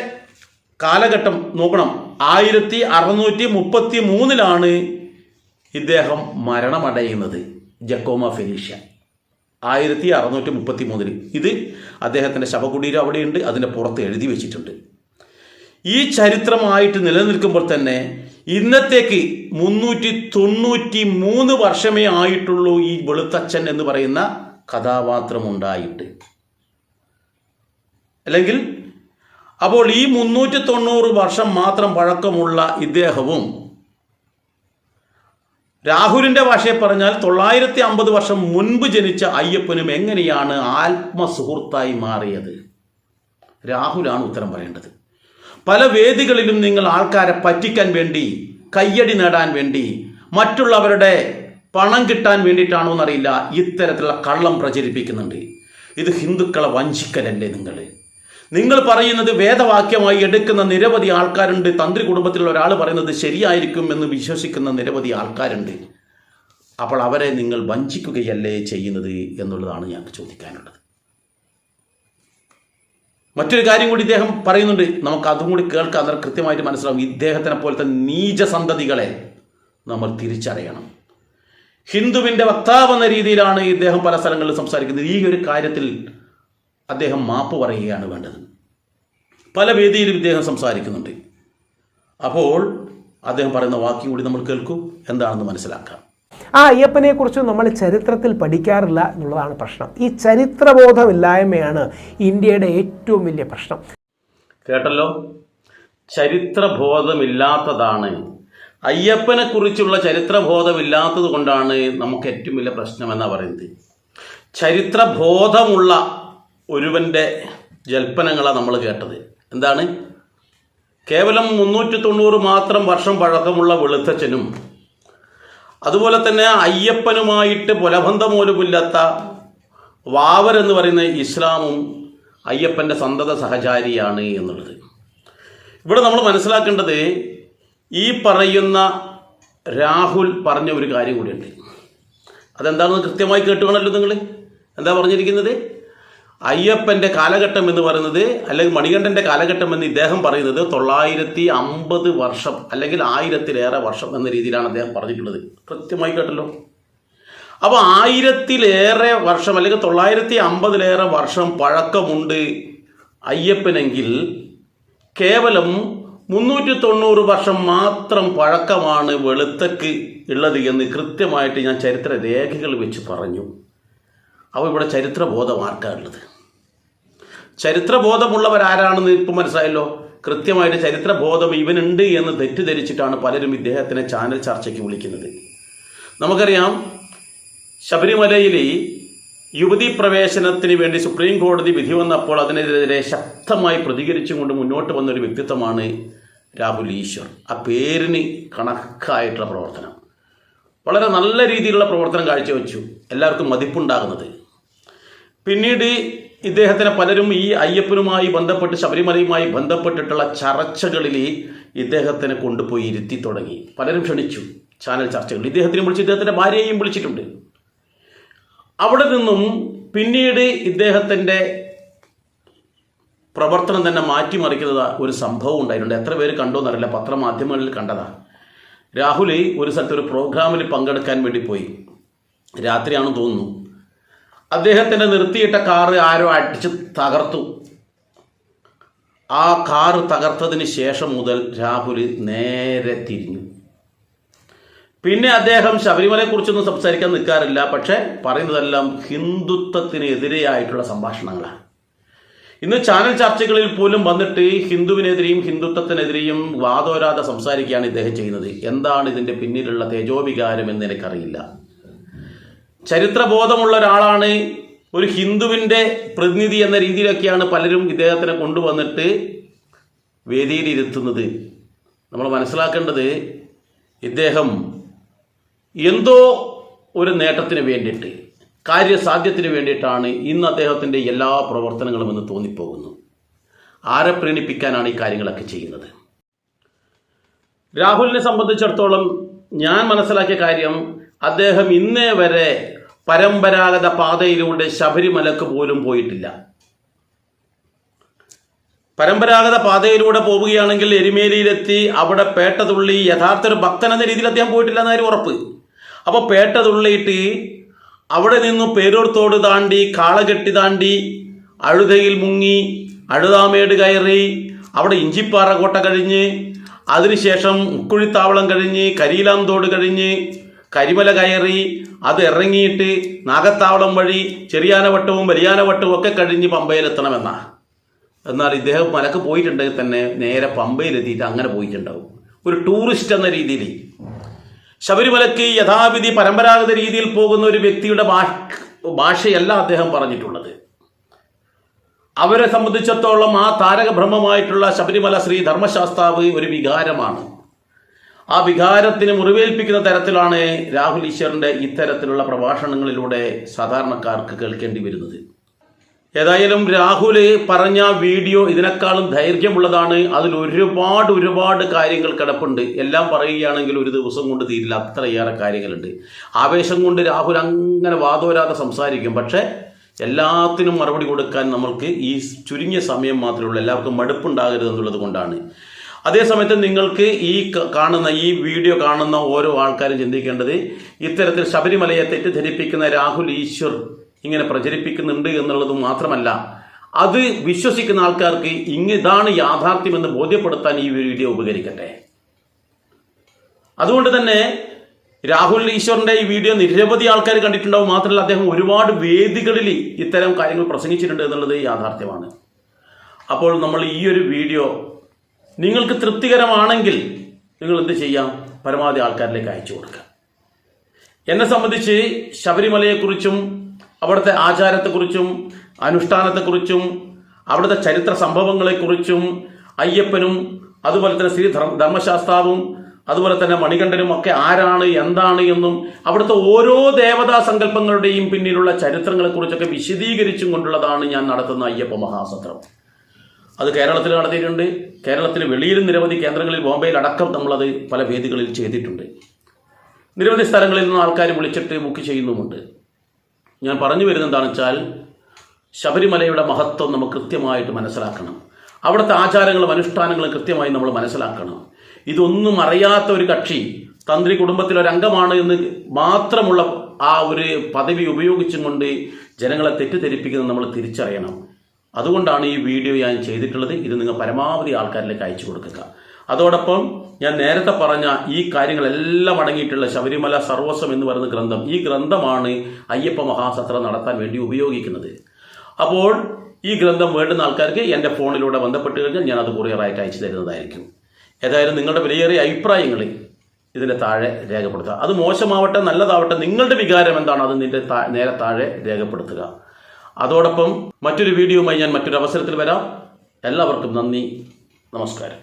കാലഘട്ടം നോക്കണം, 1633 ഇദ്ദേഹം മരണമടയുന്നത്. ജക്കോമ ഫെലീഷ 1633. ഇത് അദ്ദേഹത്തിൻ്റെ ശവകുടീരം അവിടെയുണ്ട്, അതിൻ്റെ പുറത്ത് എഴുതി വെച്ചിട്ടുണ്ട്. ഈ ചരിത്രമായിട്ട് നിലനിൽക്കുമ്പോൾ തന്നെ ഇന്നത്തേക്ക് 393 വർഷമേ ആയിട്ടുള്ളൂ ഈ വെളുത്തച്ഛൻ എന്ന് പറയുന്ന കഥാപാത്രമുണ്ടായിട്ട്. അല്ലെങ്കിൽ അപ്പോൾ ഈ 390 വർഷം മാത്രം പഴക്കമുള്ള ഇദ്ദേഹവും രാഹുലിൻ്റെ ഭാഷയെ പറഞ്ഞാൽ 950 വർഷം മുൻപ് ജനിച്ച അയ്യപ്പനും എങ്ങനെയാണ് ആത്മസുഹൃത്തായി മാറിയത്? രാഹുലാണ് ഉത്തരം പറയേണ്ടത്. പല വേദികളിലും നിങ്ങൾ ആൾക്കാരെ പറ്റിക്കാൻ വേണ്ടി, കയ്യടി നേടാൻ വേണ്ടി, മറ്റുള്ളവരുടെ പണം കിട്ടാൻ വേണ്ടിയിട്ടാണോ എന്നറിയില്ല ഇത്തരത്തിലുള്ള കള്ളം പ്രചരിപ്പിക്കുന്നുണ്ട്. ഇത് ഹിന്ദുക്കളെ വഞ്ചിക്കലല്ലേ? നിങ്ങൾ പറയുന്നത് വേദവാക്യമായി എടുക്കുന്ന നിരവധി ആൾക്കാരുണ്ട്. തന്ത്രി കുടുംബത്തിലുള്ള ഒരാൾ പറയുന്നത് ശരിയായിരിക്കും എന്ന് വിശ്വസിക്കുന്ന നിരവധി ആൾക്കാരുണ്ട്. അപ്പോൾ അവരെ നിങ്ങൾ വഞ്ചിക്കുകയല്ലേ ചെയ്യുന്നത് എന്നുള്ളതാണ് ഞങ്ങൾക്ക് ചോദിക്കാനുള്ളത്. മറ്റൊരു കാര്യം കൂടി ഇദ്ദേഹം പറയുന്നുണ്ട്, നമുക്ക് അതും കൂടി കേൾക്കാൻ അന്നേരം കൃത്യമായിട്ട് മനസ്സിലാവും. ഇദ്ദേഹത്തിനെ പോലത്തെ നീചസന്തതികളെ നമ്മൾ തിരിച്ചറിയണം. ഹിന്ദുവിൻ്റെ വക്താവ് എന്ന രീതിയിലാണ് ഇദ്ദേഹം പല സ്ഥലങ്ങളിൽ സംസാരിക്കുന്നത്. ഈ ഒരു കാര്യത്തിൽ അദ്ദേഹം മാപ്പ് പറയുകയാണ് വേണ്ടത്. പല വേദിയിലും ഇദ്ദേഹം സംസാരിക്കുന്നുണ്ട്. അപ്പോൾ അദ്ദേഹം പറയുന്ന വാക്യം കൂടി നമ്മൾ കേൾക്കൂ, എന്താണെന്ന് മനസ്സിലാക്കാം. ആ അയ്യപ്പനെ കുറിച്ച് നമ്മൾ ചരിത്രത്തിൽ പഠിക്കാറില്ല എന്നുള്ളതാണ് പ്രശ്നം. ഈ ചരിത്രബോധമില്ലായ്മയാണ് ഇന്ത്യയുടെ ഏറ്റവും വലിയ പ്രശ്നം. കേട്ടല്ലോ, ചരിത്രബോധമില്ലാത്തതാണ്. അയ്യപ്പനെ കുറിച്ചുള്ള ചരിത്രബോധമില്ലാത്തത് കൊണ്ടാണ് നമുക്ക് ഏറ്റവും വലിയ പ്രശ്നം എന്നാണ് പറയുന്നത്. ചരിത്രബോധമുള്ള ഒരുവൻ്റെ ജൽപ്പനങ്ങളാണ് നമ്മൾ കേട്ടത്. എന്താണ്? കേവലം 390 മാത്രം വർഷം പഴക്കമുള്ള വെളുത്തച്ഛനും അതുപോലെ തന്നെ അയ്യപ്പനുമായിട്ട് പുലബന്ധം പോലുമില്ലാത്ത വാവർ എന്ന് പറയുന്ന ഇസ്ലാമും അയ്യപ്പൻ്റെ സന്തത സഹചാരിയാണ് എന്നുള്ളത്. ഇവിടെ നമ്മൾ മനസ്സിലാക്കേണ്ടത്, ഈ പറയുന്ന രാഹുൽ പറഞ്ഞ ഒരു കാര്യം കൂടിയുണ്ട്. അതെന്താണെന്ന് കൃത്യമായി കേട്ടുകൊണ്ടല്ലോ നിങ്ങൾ. എന്താ പറഞ്ഞിരിക്കുന്നത്? അയ്യപ്പൻ്റെ കാലഘട്ടം എന്ന് പറയുന്നത്, അല്ലെങ്കിൽ മണികണ്ഠൻ്റെ കാലഘട്ടം എന്ന് ഇദ്ദേഹം പറയുന്നത് 950 വർഷം അല്ലെങ്കിൽ 1000-ലേറെ വർഷം എന്ന രീതിയിലാണ് അദ്ദേഹം പറഞ്ഞിട്ടുള്ളത്. കൃത്യമായി കേട്ടല്ലോ. അപ്പോൾ 1000-ലേറെ വർഷം അല്ലെങ്കിൽ 950-ലേറെ വർഷം പഴക്കമുണ്ട് അയ്യപ്പനെങ്കിൽ കേവലം 390 വർഷം മാത്രം പഴക്കമാണ് വെളുത്തക്ക് ഉള്ളത് എന്ന് കൃത്യമായിട്ട് ഞാൻ ചരിത്ര രേഖകൾ വെച്ച് പറഞ്ഞു. അപ്പോൾ ഇവിടെ ചരിത്രബോധം ആർക്കാണുള്ളത്? ചരിത്രബോധമുള്ളവരാരാണെന്ന് ഇപ്പം മനസ്സിലായല്ലോ. കൃത്യമായിട്ട് ചരിത്രബോധം ഇവനുണ്ട് എന്ന് തെറ്റിദ്ധരിച്ചിട്ടാണ് പലരും ഇദ്ദേഹത്തിനെ ചാനൽ ചർച്ചയ്ക്ക് വിളിക്കുന്നത്. നമുക്കറിയാം, ശബരിമലയിൽ യുവതീ പ്രവേശനത്തിന് വേണ്ടി സുപ്രീം കോടതി വിധി വന്നപ്പോൾ അതിനെതിരെ ശക്തമായി പ്രതികരിച്ചുകൊണ്ട് മുന്നോട്ട് വന്നൊരു വ്യക്തിത്വമാണ് രാഹുൽ ഈശ്വർ. ആ പേരിന് കണക്കായിട്ടുള്ള പ്രവർത്തനം, വളരെ നല്ല രീതിയിലുള്ള പ്രവർത്തനം കാഴ്ചവെച്ചു, എല്ലാവർക്കും മതിപ്പുണ്ടാകുന്നത്. പിന്നീട് ഇദ്ദേഹത്തിനെ പലരും ഈ അയ്യപ്പനുമായി ബന്ധപ്പെട്ട് ശബരിമലയുമായി ബന്ധപ്പെട്ടിട്ടുള്ള ചർച്ചകളിൽ ഇദ്ദേഹത്തിനെ കൊണ്ടുപോയി ഇരുത്തി തുടങ്ങി. പലരും ക്ഷണിച്ചു ചാനൽ ചർച്ചകൾ. ഇദ്ദേഹത്തിനെ വിളിച്ച് ഇദ്ദേഹത്തിൻ്റെ ഭാര്യയെയും വിളിച്ചിട്ടുണ്ട്. അവിടെ നിന്നും പിന്നീട് ഇദ്ദേഹത്തിൻ്റെ പ്രവർത്തനം തന്നെ മാറ്റിമറിക്കുന്നത് ഒരു സംഭവം ഉണ്ടായിട്ടുണ്ട്. എത്ര പേര് കണ്ടോന്നറിയില്ല, പത്രമാധ്യമങ്ങളിൽ കണ്ടതാ. രാഹുൽ ഒരു സ്ഥലത്ത് ഒരു പ്രോഗ്രാമിൽ പങ്കെടുക്കാൻ വേണ്ടി പോയി. രാത്രിയാണെന്ന് തോന്നുന്നു. അദ്ദേഹത്തിൻ്റെ നിർത്തിയിട്ട കാറ് ആരോ അടിച്ച് തകർത്തു. ആ കാറ് തകർത്തതിന് ശേഷം മുതൽ രാഹുൽ നേരെ തിരിഞ്ഞു. പിന്നെ അദ്ദേഹം ശബരിമലയെക്കുറിച്ചൊന്നും സംസാരിക്കാൻ നിൽക്കാറില്ല. പക്ഷേ പറയുന്നതെല്ലാം ഹിന്ദുത്വത്തിനെതിരെയായിട്ടുള്ള സംഭാഷണങ്ങളാണ്. ഇന്ന് ചാനൽ ചർച്ചകളിൽ പോലും വന്നിട്ട് ഹിന്ദുവിനെതിരെയും ഹിന്ദുത്വത്തിനെതിരെയും വാദോരാതെ സംസാരിക്കുകയാണ് ഇദ്ദേഹം ചെയ്യുന്നത്. എന്താണ് ഇതിൻ്റെ പിന്നിലുള്ള തേജോവികാരം എന്ന് എനിക്കറിയില്ല. ചരിത്രബോധമുള്ള ഒരാളാണ്, ഒരു ഹിന്ദുവിൻ്റെ പ്രതിനിധി എന്ന രീതിയിലൊക്കെയാണ് പലരും ഇദ്ദേഹത്തിനെ കൊണ്ടുവന്നിട്ട് വേദിയിലിരുത്തുന്നത്. നമ്മൾ മനസ്സിലാക്കേണ്ടത് ഇദ്ദേഹം എന്തോ ഒരു നേട്ടത്തിന് വേണ്ടിയിട്ട്, കാര്യസാധ്യത്തിന് വേണ്ടിയിട്ടാണ് ഇന്ന് അദ്ദേഹത്തിൻ്റെ എല്ലാ പ്രവർത്തനങ്ങളും എന്ന് തോന്നിപ്പോകുന്നു. ആരെ പ്രീണിപ്പിക്കാനാണ് ഈ കാര്യങ്ങളൊക്കെ ചെയ്യുന്നത്? രാഹുലിനെ സംബന്ധിച്ചിടത്തോളം ഞാൻ മനസ്സിലാക്കിയ കാര്യം, അദ്ദേഹം ഇന്നേ വരെ പരമ്പരാഗത പാതയിലൂടെ ശബരിമലക്ക് പോലും പോയിട്ടില്ല. പരമ്പരാഗത പാതയിലൂടെ പോവുകയാണെങ്കിൽ എരുമേലിയിലെത്തി അവിടെ പേട്ട തുള്ളി യഥാർത്ഥ ഒരു ഭക്തൻ എന്ന രീതിയിൽ അദ്ദേഹം പോയിട്ടില്ല എന്നായിരുന്നു ഉറപ്പ്. അപ്പോൾ പേട്ട തുള്ളിയിട്ട് അവിടെ നിന്ന് പേരൂർത്തോട് താണ്ടി, കാളകെട്ടി താണ്ടി, അഴുതയിൽ മുങ്ങി, അഴുതാമേട് കയറി, അവിടെ ഇഞ്ചിപ്പാറ കോട്ട കഴിഞ്ഞ്, അതിനുശേഷം മുക്കുഴിത്താവളം കഴിഞ്ഞ്, കരിയിലാന്തോട് കഴിഞ്ഞ്, കരിമല കയറി, അത് ഇറങ്ങിയിട്ട് നാഗത്താവളം വഴി ചെറിയാനവട്ടവും വലിയാനവട്ടവും ഒക്കെ കഴിഞ്ഞ് പമ്പയിലെത്തണമെന്നാണ്. എന്നാൽ ഇദ്ദേഹം മലക്ക് പോയിട്ടുണ്ടെങ്കിൽ തന്നെ നേരെ പമ്പയിലെത്തിയിട്ട് അങ്ങനെ പോയിട്ടുണ്ടാവും. ഒരു ടൂറിസ്റ്റ് എന്ന രീതിയിൽ ശബരിമലയ്ക്ക് യഥാവിധി പരമ്പരാഗത രീതിയിൽ പോകുന്ന ഒരു വ്യക്തിയുടെ ഭാഷയല്ല അദ്ദേഹം പറഞ്ഞിട്ടുള്ളത്. അവരെ സംബന്ധിച്ചിടത്തോളം ആ താരകബ്രഹ്മമായിട്ടുള്ള ശബരിമല ശ്രീ ധർമ്മശാസ്താവ് ഒരു വികാരമാണ്. ആ വികാരത്തിന് മുറിവേൽപ്പിക്കുന്ന തരത്തിലാണ് രാഹുൽ ഈശ്വറിൻ്റെ ഇത്തരത്തിലുള്ള പ്രഭാഷണങ്ങളിലൂടെ സാധാരണക്കാർക്ക് കേൾക്കേണ്ടി വരുന്നത്. ഏതായാലും രാഹുൽ പറഞ്ഞ വീഡിയോ ഇതിനേക്കാളും ദൈർഘ്യമുള്ളതാണ്. അതിൽ ഒരുപാട് കാര്യങ്ങൾ കിടപ്പുണ്ട്. എല്ലാം പറയുകയാണെങ്കിൽ ഒരു ദിവസം കൊണ്ട് തീരില്ല, അത്രയേറെ കാര്യങ്ങളുണ്ട്. ആവേശം കൊണ്ട് രാഹുൽ അങ്ങനെ വാദോരാതെ സംസാരിക്കും. പക്ഷേ എല്ലാത്തിനും മറുപടി കൊടുക്കാൻ നമ്മൾക്ക് ഈ ചുരുങ്ങിയ സമയം മാത്രമേ ഉള്ളൂ. എല്ലാവർക്കും മടുപ്പുണ്ടാകരുത് എന്നുള്ളത് കൊണ്ടാണ്. അതേസമയത്ത് നിങ്ങൾക്ക് ഈ വീഡിയോ കാണുന്ന ഓരോ ആൾക്കാരും ചിന്തിക്കേണ്ടത്, ഇത്തരത്തിൽ ശബരിമലയെ തെറ്റിദ്ധരിപ്പിക്കുന്ന രാഹുൽ ഈശ്വർ ഇങ്ങനെ പ്രചരിപ്പിക്കുന്നുണ്ട് എന്നുള്ളത് മാത്രമല്ല, അത് വിശ്വസിക്കുന്ന ആൾക്കാർക്ക് ഇതാണ് യാഥാർത്ഥ്യമെന്ന് ബോധ്യപ്പെടുത്താൻ ഈ വീഡിയോ ഉപകരിക്കട്ടെ. അതുകൊണ്ട് തന്നെ രാഹുൽ ഈശ്വറിന്റെ ഈ വീഡിയോ നിരവധി ആൾക്കാർ കണ്ടിട്ടുണ്ടാവും. മാത്രമല്ല അദ്ദേഹം ഒരുപാട് വേദികളിൽ ഇത്തരം കാര്യങ്ങൾ പ്രസംഗിച്ചിട്ടുണ്ട് എന്നുള്ളത് യാഥാർത്ഥ്യമാണ്. അപ്പോൾ നമ്മൾ ഈ ഒരു വീഡിയോ നിങ്ങൾക്ക് തൃപ്തികരമാണെങ്കിൽ നിങ്ങൾ എന്ത് ചെയ്യാം? പരമാവധി ആൾക്കാരിലേക്ക് അയച്ചു കൊടുക്കുക. എന്നെ സംബന്ധിച്ച് ശബരിമലയെക്കുറിച്ചും അവിടുത്തെ ആചാരത്തെക്കുറിച്ചും അനുഷ്ഠാനത്തെക്കുറിച്ചും അവിടുത്തെ ചരിത്ര സംഭവങ്ങളെക്കുറിച്ചും അയ്യപ്പനും അതുപോലെ തന്നെ ശ്രീ ധർമ്മശാസ്താവും അതുപോലെ തന്നെ മണികണ്ഠനും ഒക്കെ ആരാണ്, എന്താണ് എന്നും അവിടുത്തെ ഓരോ ദേവതാ സങ്കല്പങ്ങളുടെയും പിന്നിലുള്ള ചരിത്രങ്ങളെക്കുറിച്ചൊക്കെ വിശദീകരിച്ചും കൊണ്ടുള്ളതാണ് ഞാൻ നടത്തുന്ന അയ്യപ്പ മഹാസത്രം. അത് കേരളത്തിൽ നടത്തിയിട്ടുണ്ട്. കേരളത്തിന് വെളിയിലും നിരവധി കേന്ദ്രങ്ങളിൽ, ബോംബെയിൽ അടക്കം നമ്മളത് പല വേദികളിൽ ചെയ്തിട്ടുണ്ട്. നിരവധി സ്ഥലങ്ങളിൽ നിന്ന് ആൾക്കാർ വിളിച്ചിട്ട് ബുക്ക് ചെയ്യുന്നുമുണ്ട്. ഞാൻ പറഞ്ഞു വരുന്നത് എന്താണെന്ന് വെച്ചാൽ, ശബരിമലയുടെ മഹത്വം നമുക്ക് കൃത്യമായിട്ട് മനസ്സിലാക്കണം. അവിടുത്തെ ആചാരങ്ങളും അനുഷ്ഠാനങ്ങളും കൃത്യമായി നമ്മൾ മനസ്സിലാക്കണം. ഇതൊന്നും അറിയാത്ത ഒരു കക്ഷി തന്ത്രി കുടുംബത്തിലൊരംഗമാണ് എന്ന് മാത്രമുള്ള ആ ഒരു പദവി ഉപയോഗിച്ചും കൊണ്ട് ജനങ്ങളെ തെറ്റിദ്ധരിപ്പിക്കുന്നത് നമ്മൾ തിരിച്ചറിയണം. അതുകൊണ്ടാണ് ഈ വീഡിയോ ഞാൻ ചെയ്തിട്ടുള്ളത്. ഇത് നിങ്ങൾ പരമാവധി ആൾക്കാരിലേക്ക് അയച്ചു കൊടുക്കുക. അതോടൊപ്പം ഞാൻ നേരത്തെ പറഞ്ഞ ഈ കാര്യങ്ങളെല്ലാം അടങ്ങിയിട്ടുള്ള ശബരിമല സർവസ്വം എന്ന് പറയുന്ന ഗ്രന്ഥം, ഈ ഗ്രന്ഥമാണ് അയ്യപ്പ മഹാസത്രം നടത്താൻ വേണ്ടി ഉപയോഗിക്കുന്നത്. അപ്പോൾ ഈ ഗ്രന്ഥം വേണ്ടുന്ന ആൾക്കാർക്ക് എൻ്റെ ഫോണിലൂടെ ബന്ധപ്പെട്ട് കഴിഞ്ഞാൽ ഞാൻ അത് കൊറിയറായിട്ട് അയച്ചു തരുന്നതായിരിക്കും. ഏതായാലും നിങ്ങളുടെ വിലയേറിയ അഭിപ്രായങ്ങൾ ഇതിൻ്റെ താഴെ രേഖപ്പെടുത്തുക. അത് മോശമാവട്ടെ നല്ലതാവട്ടെ, നിങ്ങളുടെ വികാരം എന്താണ് അത് നേരെ താഴെ രേഖപ്പെടുത്തുക. അതോടൊപ്പം മറ്റൊരു വീഡിയോയുമായി ഞാൻ മറ്റൊരു അവസരത്തിൽ വരാം. എല്ലാവർക്കും നന്ദി, നമസ്കാരം.